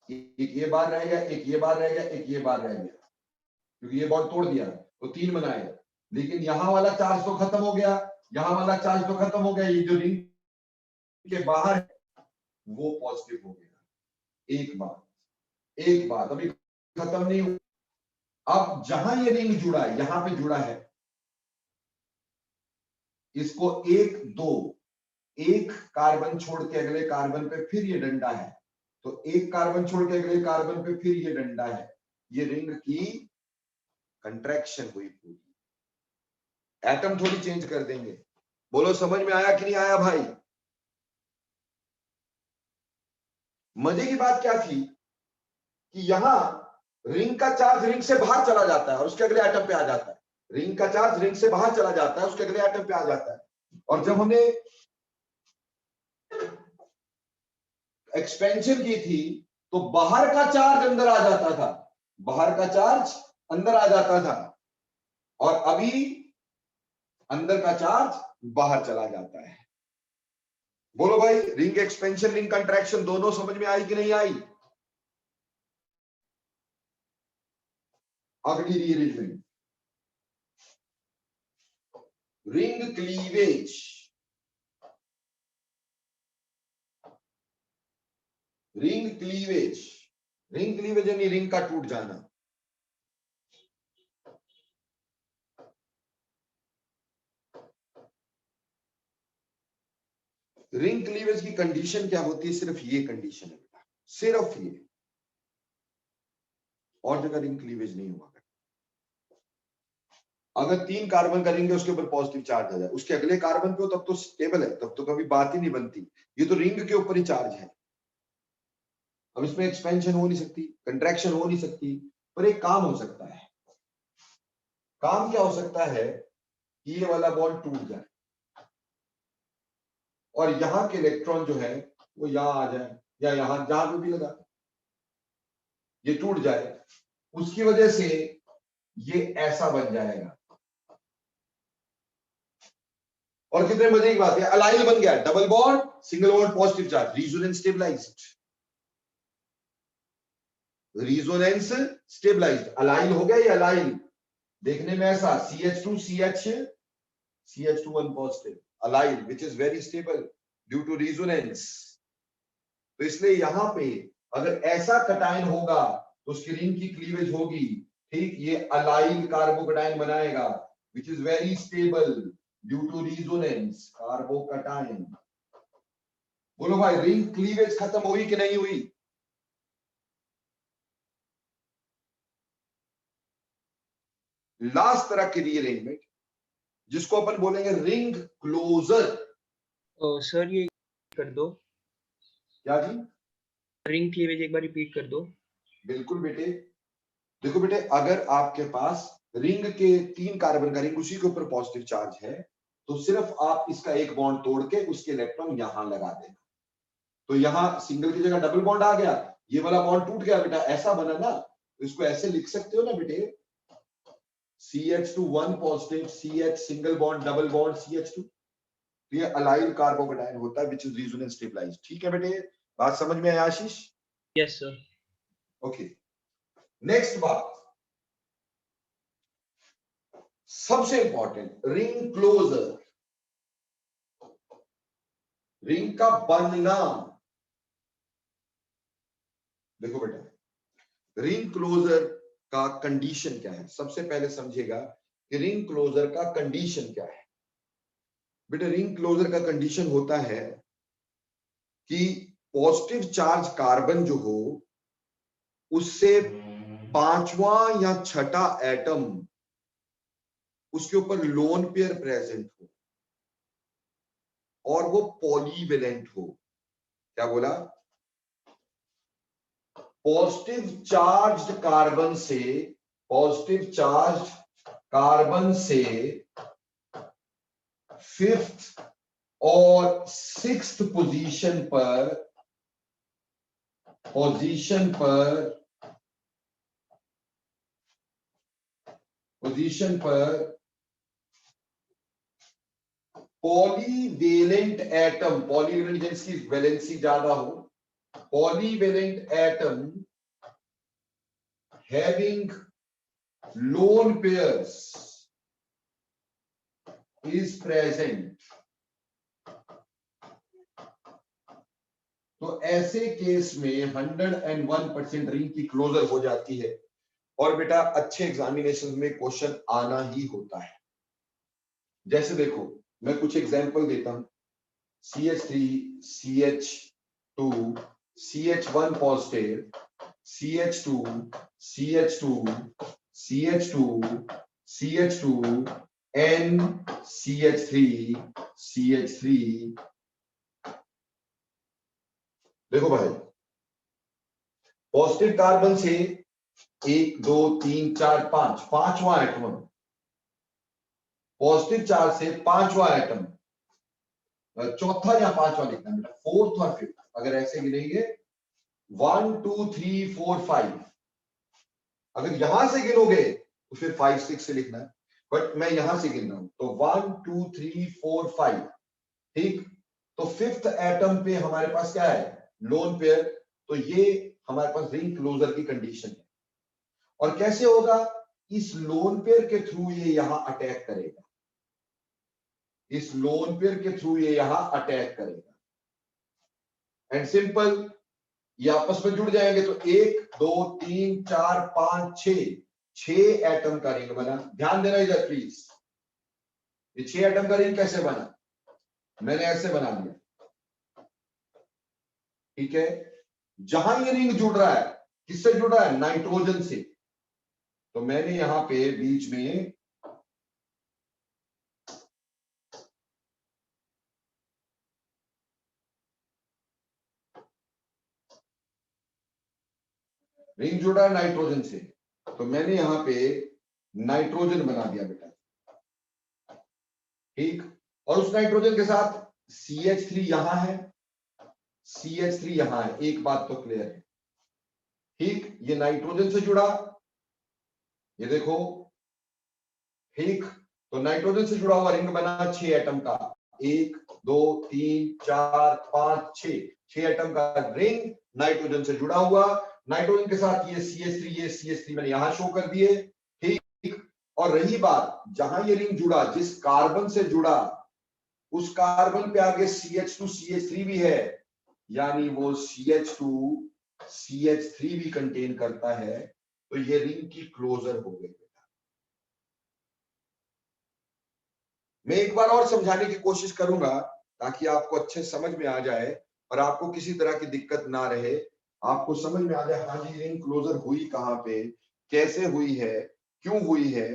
एक ये बार रह गया, एक ये बार रह गया, एक ये बार रह गया, क्योंकि ये बॉन्ड तोड़ दिया तो 3 बनाए, लेकिन यहां वाला चार्ज तो खत्म हो गया, यहां वाला चार्ज तो खत्म हो गया, ये जो रिंग के बाहर है वो पॉजिटिव हो गया। एक बात अभी खत्म नहीं हुई, अब जहां ये रिंग जुड़ा है, यहां पे जुड़ा है, इसको 1 2, एक कार्बन छोड़ के अगले कार्बन पे फिर ये डंडा है, तो एक कार्बन छोड़ के अगले कार्बन पे फिर ये डंडा है, ये रिंग की कंट्रैक्शन हुई पूरी। एटम थोड़ी चेंज कर देंगे। बोलो समझ में आया कि नहीं आया भाई। मजे की बात क्या थी कि यहां रिंग का चार्ज रिंग से बाहर चला जाता है और उसके अगले एटम पे आ जाता है, रिंग का चार्ज रिंग से बाहर चला जाता है, उसके अगले एटम पे आ जाता है। और जब हमने एक्सपेंशन की थी तो बाहर का चार्ज अंदर आ जाता था, बाहर का चार्ज अंदर आ जाता था, और अभी अंदर का चार्ज बाहर चला जाता है। बोलो भाई, रिंग एक्सपेंशन रिंग कंट्रैक्शन दोनों समझ में आई कि नहीं आई। अगली rearrangement, ring cleavage. Ring cleavage, ring cleavage यानी रिंग का टूट जाना। रिंग क्लीवेज की कंडीशन क्या होती है, सिर्फ ये कंडीशन है बेटा, सिर्फ ये, और जगह रिंग क्लीवेज नहीं हुआ। अगर 3 कार्बन का रिंग है, उसके ऊपर पॉजिटिव चार्ज आ जाए, उसके अगले कार्बन पे हो तब तो स्टेबल है, तब तो कभी बात ही नहीं बनती, ये तो रिंग के ऊपर ही चार्ज है। अब इसमें एक्सपेंशन हो नहीं सकती, कंट्रैक्शन हो नहीं सकती, पर एक काम हो सकता है। काम क्या हो सकता है कि ये वाला बॉन्ड टूट जाए और यहां के इलेक्ट्रॉन जो है वो यहां आ जाए, या यहां जहां पे भी लगा ये टूट जाए, उसकी वजह से ये ऐसा बन जाएगा। और कितने मजे की बात है, अलाइल बन गया, double bond single bond positive charge, resonance stabilized, resonance stabilized, allyl हो गया। ये अलाइल देखने में ऐसा CH2 CH2 positive, allyl which is very stable due to resonance. तो इसलिए यहां पे अगर ऐसा कटायन होगा तो उसकी रिंग की क्लीवेज होगी, ठीक, ये अलाइल कार्बोकैटायन बनाएगा which is very stable due to resonance carbocation. बोलो भाई रिंग क्लीवेज खत्म हुई कि नहीं हुई? लास्ट तरह की रीअरेंजमेंट जिसको अपन बोलेंगे रिंग क्लोजर। सर ये कर दो, क्या जी? रिंग क्लीवेज एक बार रिपीट कर दो। बिल्कुल बेटे, देखो बेटे, अगर आपके पास रिंग के 3 कार्बन का रिंग उसी के ऊपर पॉजिटिव चार्ज है तो सिर्फ आप इसका एक बॉन्ड तोड़ के उसके इलेक्ट्रॉन यहां लगा देना, तो यहां सिंगल की जगह डबल बॉन्ड आ गया, ये वाला बॉन्ड टूट गया बेटा, ऐसा बना ना, तो इसको ऐसे लिख सकते हो ना बेटे, CH2 1 positive, CH single bond double bond CH2, ये अलाइल कार्बोकैटायन होता है विच इज रेजोनेंस स्टेबलाइज्ड। ठीक है बेटे, बात समझ में आई Ashish? Yes sir. Okay, next बात सबसे इंपॉर्टेंट, रिंग क्लोजर, रिंग का बनना। देखो बेटा, रिंग क्लोजर का कंडीशन क्या है, सबसे पहले समझिएगा कि रिंग क्लोजर का कंडीशन क्या है। बेटा रिंग क्लोजर का कंडीशन होता है कि पॉजिटिव चार्ज कार्बन जो हो उससे 5वां या 6ठा एटम उसके ऊपर लोन पेयर प्रेजेंट हो और वो पॉलीवेलेंट हो। क्या बोला? पॉजिटिव चार्ज कार्बन से, पॉजिटिव चार्ज कार्बन से 5th और 6th पोजीशन पर पॉलीवेलेंट एटम, पॉलीवेलेंट जिसकी वैलेंसी ज्यादा हो, polyvalent atom having lone pairs is present, तो ऐसे केस में 101% रिंग की क्लोजर हो जाती है। और बेटा अच्छे एग्जामिनेशन में क्वेश्चन आना ही होता है। जैसे देखो मैं कुछ एग्जांपल देता हूं, CH3 CH2 CH1 positive, CH2 CH2 CH2 CH2 N CH3 CH3। देखो भाई, पॉजिटिव कार्बन से 1 2 3 4 5, 5वां एटम, पॉजिटिव चार्ज से 5वां एटम, चौथा या 5वां लिखना है बेटा, 4th और 5th, अगर ऐसे गिनेंगे 1 2 3 4 5, अगर यहां से गिनोगे तो फिर 5 6 से लिखना है, बट मैं यहां से गिन रहा हूं तो 1 2 3 4 5। ठीक, तो 5th एटम पे हमारे पास क्या है? लोन पेयर, तो ये हमारे पास रिंग क्लोजर की कंडीशन है। और कैसे होगा? इस लोन पेयर के थ्रू ये यहां अटैक करेगा, इस लोन पेयर के थ्रू ये यहां अटैक करेगा, एंड सिंपल, ये आपस में जुड़ जाएंगे तो 1 2 3 4 5 6 एटम का रिंग बना। ध्यान देना इधर प्लीज, ये 6 एटम का रिंग कैसे बना? मैंने ऐसे बना दिया, ठीक है। जहां ये रिंग जुड़ रहा है, किससे जुड़ रहा है? नाइट्रोजन से, तो मैंने यहां पे बीच में रिंग जुड़ा है नाइट्रोजन से, तो मैंने यहां पे नाइट्रोजन बना दिया बेटा, ठीक। और उस नाइट्रोजन के साथ CH3 यहां है, CH3 यहां है, एक बात तो क्लियर है, ठीक। ये नाइट्रोजन से जुड़ा, ये देखो, ठीक। तो नाइट्रोजन से जुड़ा हुआ रिंग बना 6 एटम का, 1 2 3 4 5 6 एटम का रिंग नाइट्रोजन से जुड़ा हुआ। नाइट्रोजन के साथ ये CH3 मैंने यहां शो कर दिए, ठीक। और रही बात, जहां ये रिंग जुड़ा, जिस कार्बन से जुड़ा, उस कार्बन पे आगे CH2 CH3 भी है, यानी वो CH2 CH3 भी कंटेन करता है, तो ये रिंग की क्लोजर हो गई बेटा। मैं एक बार और समझाने की कोशिश करूंगा ताकि आपको अच्छे समझ में आ जाए और आपको किसी तरह की दिक्कत ना रहे, आपको समझ में आ जाए हाँ जी रिंग क्लोजर हुई कहां पे, कैसे हुई है, क्यों हुई है।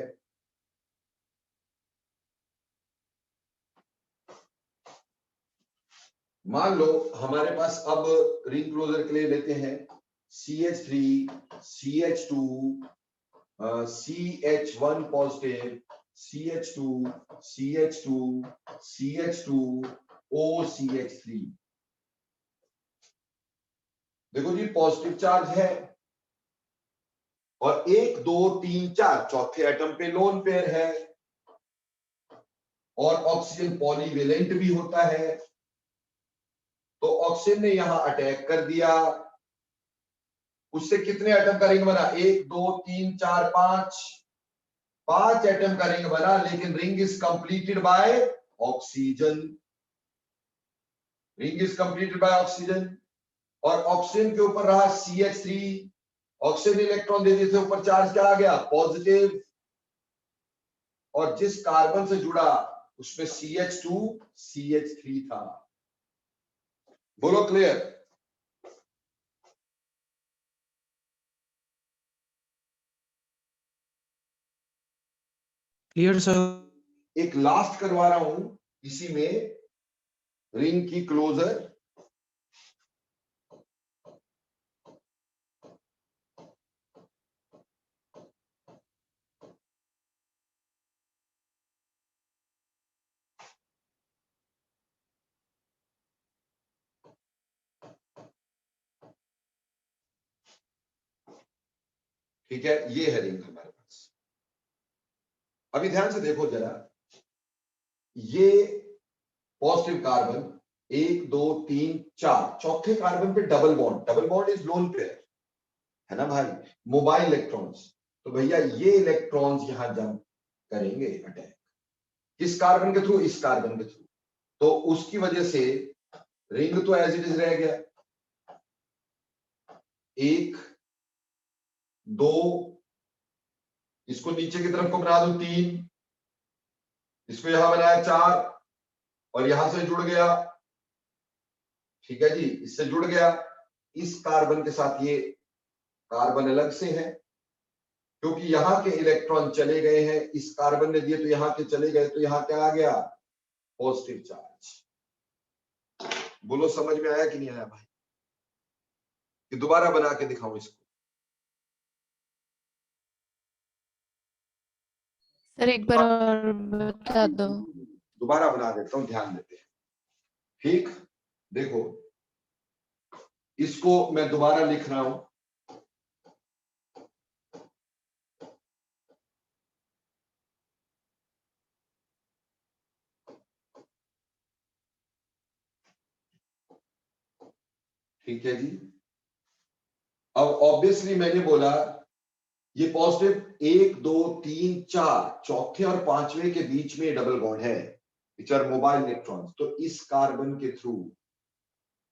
मान लो हमारे पास अब रिंग क्लोजर के लिए लेते हैं CH3, CH2, CH1 positive, CH2, CH2, CH2, OCH3। देखो जी पॉजिटिव चार्ज है और 1 2 3 4 चौथे एटम पे लोन पेयर है और ऑक्सीजन पॉलीवेलेंट भी होता है। तो ऑक्सीजन ने यहां अटैक कर दिया, उससे कितने एटम का रिंग बना, 1 2 3 4 5 एटम का रिंग बना, लेकिन ring is completed by oxygen. Ring is completed by oxygen और ऑक्सीजन के ऊपर रहा CH3, ऑक्सीजन इलेक्ट्रॉन दे देते ऊपर चार्ज क्या आ गया, पॉजिटिव, और जिस कार्बन से जुड़ा उसमें CH2 CH3 था। बोलो क्लियर। Clear sir. एक लास्ट करवा रहा हूं इसी में, रिंग की क्लोजर। ठीक है, ये है रिंग हमारे पास। अभी ध्यान से देखो जरा, ये पॉजिटिव कार्बन 1 2 3 4, चौथे कार्बन पे double bond, double bond is lone pair है ना भाई, मोबाइल इलेक्ट्रॉन्स। तो भैया ये इलेक्ट्रॉन्स यहां जंप करेंगे अटैक, किस कार्बन के थ्रू, इस कार्बन के थ्रू। तो उसकी वजह से रिंग तो एज इट इज रह गया, 1 2, इसको नीचे की तरफ को बना दो 3, इसको यहां बनाया 4 और यहां से जुड़ गया, ठीक है जी, इससे जुड़ गया। इस कार्बन के साथ ये कार्बन अलग से है क्योंकि यहां के इलेक्ट्रॉन चले गए हैं, इस कार्बन ने दिए तो यहां के चले गए, तो यहां क्या आ गया, पॉजिटिव चार्ज। बोलो समझ में आया कि नहीं आया भाई, कि दोबारा बना के दिखाऊं इसको। सर एक बार और बता दो। दोबारा बना देता हूं, ध्यान देते हैं। ठीक, देखो इसको मैं दोबारा लिख रहा हूं, ठीक है जी। अब ऑब्वियसली मैंने बोला ये पॉजिटिव 1 2 3 4, चौथे और पांचवें के बीच में डबल बॉन्ड है, विच आर मोबाइल इलेक्ट्रॉन्स। तो इस कार्बन के थ्रू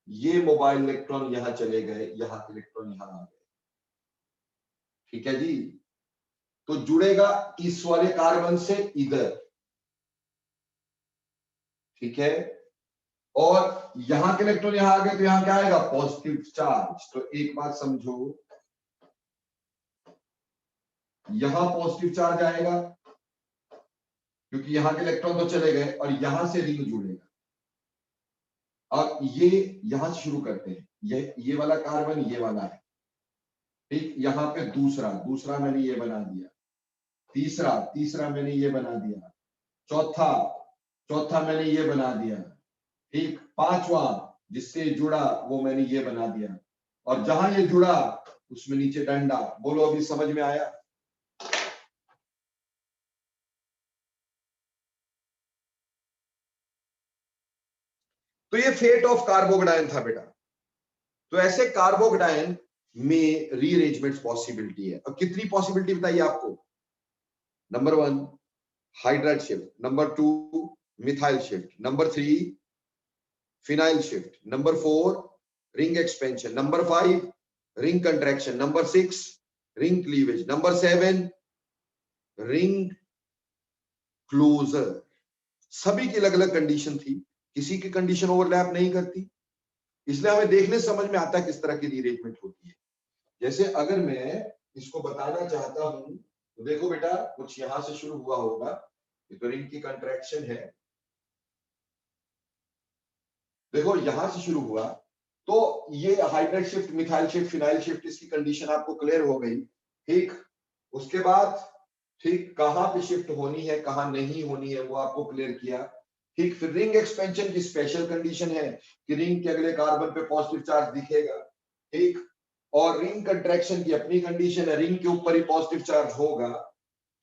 ये मोबाइल इलेक्ट्रॉन यहां चले गए, यहां इलेक्ट्रॉन यहां आ गए, ठीक है जी। तो जुड़ेगा इस वाले कार्बन से इधर, ठीक है, और यहां के इलेक्ट्रॉन यहां आ गए तो यहां क्या आएगा, पॉजिटिव चार्ज। तो एक बात समझो, यहां पॉजिटिव चार्ज आएगा क्योंकि यहां के इलेक्ट्रॉन तो चले गए और यहां से रिंग जुड़ेगा। अब ये यहां से शुरू करते हैं, ये वाला कार्बन ये वाला है, ठीक, यहां पे दूसरा मैंने ये बना दिया, तीसरा मैंने ये बना दिया, चौथा मैंने ये बना दिया, ठीक, पांचवा जिससे जुड़ा वो मैंने ये बना दिया, और जहां ये जुड़ा उसमें नीचे डंडा। बोलो अभी समझ में आया। तो ये फेट ऑफ कार्बोगेडाइन था बेटा। तो ऐसे कार्बोगेडाइन में रीअरेंजमेंट पॉसिबिलिटी है। अब कितनी पॉसिबिलिटी बताइए आपको, number 1 hydride shift, number 2 methyl shift, number 3 phenyl shift, number 4 ring expansion, number 5 ring contraction, number 6 ring cleavage. Number 7 ring closure. सभी की अलग अलग कंडीशन थी, किसी की कंडीशन ओवरलैप नहीं करती, इसलिए हमें देखने समझ में आता है किस तरह की रीअरेंजमेंट होती है। जैसे अगर मैं इसको बताना चाहता हूं तो देखो बेटा, कुछ यहां से शुरू हुआ होगा, ये तो रिंग की कंट्रैक्शन है, देखो यहां से शुरू हुआ, तो ये hydride shift, methyl shift, phenyl shift, इसकी कंडीशन आपको क्लियर हो गई। ठीक, उसके बाद ठीक कहां पे शिफ्ट होनी है कहां नहीं होनी है वो आपको क्लियर किया। ठीक, फिर रिंग एक्सपेंशन की स्पेशल कंडीशन है कि रिंग के अगले कार्बन पे पॉजिटिव चार्ज दिखेगा। ठीक, और रिंग कंट्रैक्शन की अपनी कंडीशन है, रिंग के ऊपर ही पॉजिटिव चार्ज होगा।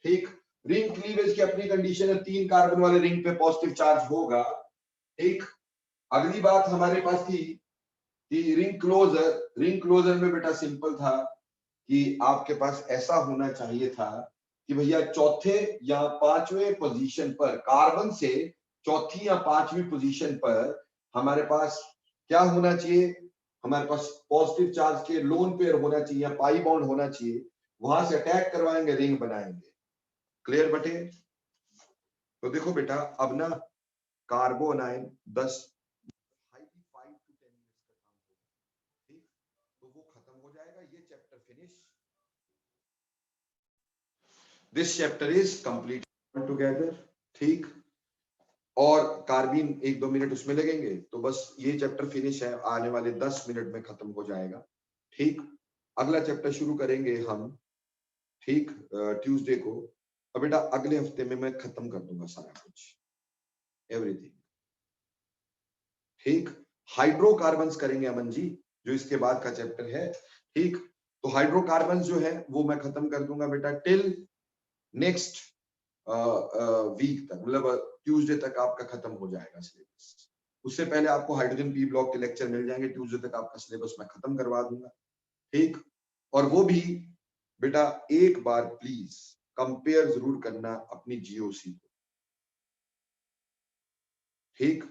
ठीक, रिंग क्लीवेज की अपनी कंडीशन है, 3 कार्बन वाले रिंग पे पॉजिटिव चार्ज होगा। ठीक, अगली बात हमारे पास थी कि रिंग क्लोजर में बेटा सिंपल था कि आपके पास ऐसा होना चाहिए था कि भैया चौथे या पांचवें पोजीशन पर, कार्बन से चौथी या पांचवी पोजीशन पर हमारे पास क्या होना चाहिए, हमारे पास पॉजिटिव चार्ज के लोन पेयर होना चाहिए या पाई बॉन्ड होना चाहिए, वहां से अटैक करवाएंगे, रिंग बनाएंगे। क्लियर बटे? तो देखो बेटा, अब ना कार्बन आयन 10 तो वो खत्म हो जाएगा, ये chapter finish. This chapter is complete together. ठीक, और कार्बीन 1-2 मिनट उसमें लगेंगे, तो बस ये चैप्टर फिनिश है, आने वाले 10 मिनट में खत्म हो जाएगा। ठीक, अगला चैप्टर शुरू करेंगे हम, ठीक, ट्यूसडे को। अब बेटा अगले हफ्ते में मैं खत्म कर दूंगा सारा कुछ, एवरीथिंग। ठीक, हाइड्रोकार्बन्स करेंगे अमन जी, जो इसके बाद का चैप्टर है। ठीक, तो हाइड्रोकार्बन्स जो है वो मैं खत्म कर दूंगा बेटा टिल नेक्स्ट वीक तक, मतलब ट्यूसडे तक आपका खत्म हो जाएगा सिलेबस। उससे पहले आपको हाइड्रोजन पी ब्लॉक के लेक्चर मिल जाएंगे, ट्यूसडे तक आपका सिलेबस मैं खत्म करवा दूंगा। ठीक, और वो भी बेटा एक बार प्लीज कंपेयर जरूर करना अपनी जीओसी को। ठीक,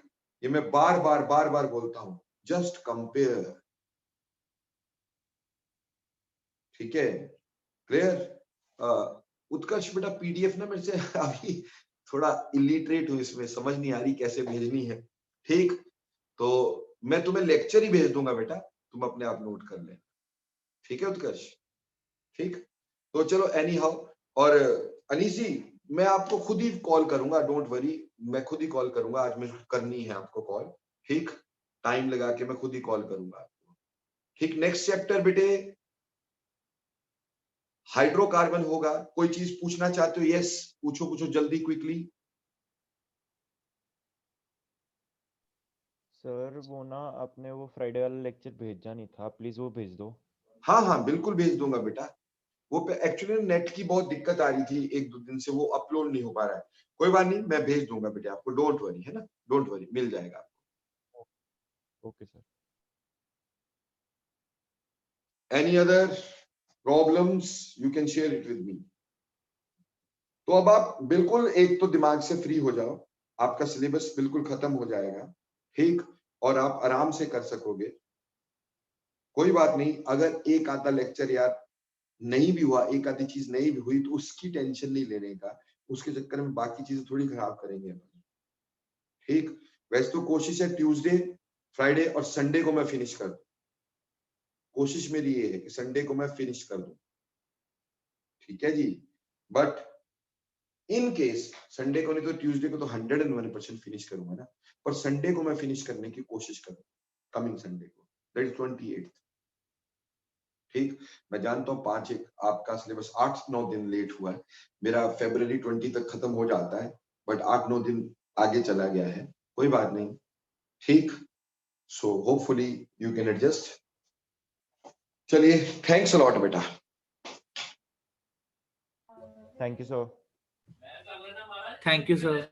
ये मैं बार बार बोलता हूं, जस्ट कंपेयर। ठीक है, क्लियर? उत्कर्ष बेटा पीडीएफ ना मेरे से अभी थोड़ा इलिटरेट हूं, इसमें समझ नहीं आ रही कैसे भेजनी है। ठीक, तो मैं तुम्हें लेक्चर ही भेज दूंगा बेटा, तुम अपने आप नोट कर लेना। ठीक है उत्कर्ष? ठीक, तो चलो एनी हाउ, और अनीस जी मैं आपको खुद ही कॉल करूंगा, डोंट वरी, मैं खुद ही कॉल करूंगा, आज मुझे करनी है आपको कॉल। ठीक, टाइम लगा के मैं खुद ही कॉल करूंगा आपको। ठीक, नेक्स्ट चैप्टर बेटे हाइड्रोकार्बन होगा। कोई चीज पूछना चाहते हो? यस, पूछो जल्दी, क्विकली। सर वो ना आपने वो फ्राइडे वाला लेक्चर भेजा नहीं था, प्लीज वो भेज दो। हाँ बिल्कुल भेज दूंगा बेटा। वो पे एक्चुअली नेट की बहुत दिक्कत आ रही थी, 1-2 दिन से वो अपलोड नहीं हो पा रहा है। कोई बात नहीं, मैं भेज दूंगा बेटा आपको, डोंट वरी, है ना, डोंट वरी, मिल जाएगा आपको। Okay sir. Any other problems you can share it with me. तो अब आप बिल्कुल एक तो दिमाग से फ्री हो जाओ, आपका सिलेबस बिल्कुल खत्म हो जाएगा। ठीक, और आप आराम से कर सकोगे। कोई बात नहीं, अगर एक आधा लेक्चर यार नहीं भी हुआ, एक आधी चीज नहीं भी हुई, तो उसकी टेंशन नहीं लेने का, उसके चक्कर में बाकी चीजें थोड़ी खराब करेंगे अपन। ठीक, वैसे तो कोशिश है ट्यूसडे, फ्राइडे और संडे को मैं फिनिश कर दूं। कोशिश मेरी ये है कि संडे को मैं फिनिश कर दूं। ठीक है जी, बट इन केस संडे को नहीं तो ट्यूसडे को तो 101% फिनिश करूंगा ना, पर संडे को मैं फिनिश करने की कोशिश करूंगा, कमिंग संडे को, दैट इज 28। ठीक, मैं जानता हूँ 5-1 आपका सिलेबस 8-9 दिन लेट हुआ है, मेरा February 20 तक खत्म हो जाता है, बट 8-9 दिन आगे चला गया है, कोई बात नहीं। ठीक, so hopefully you can adjust. चलिए, थैंक्स अ लॉट बेटा। Thank you sir. Thank you sir.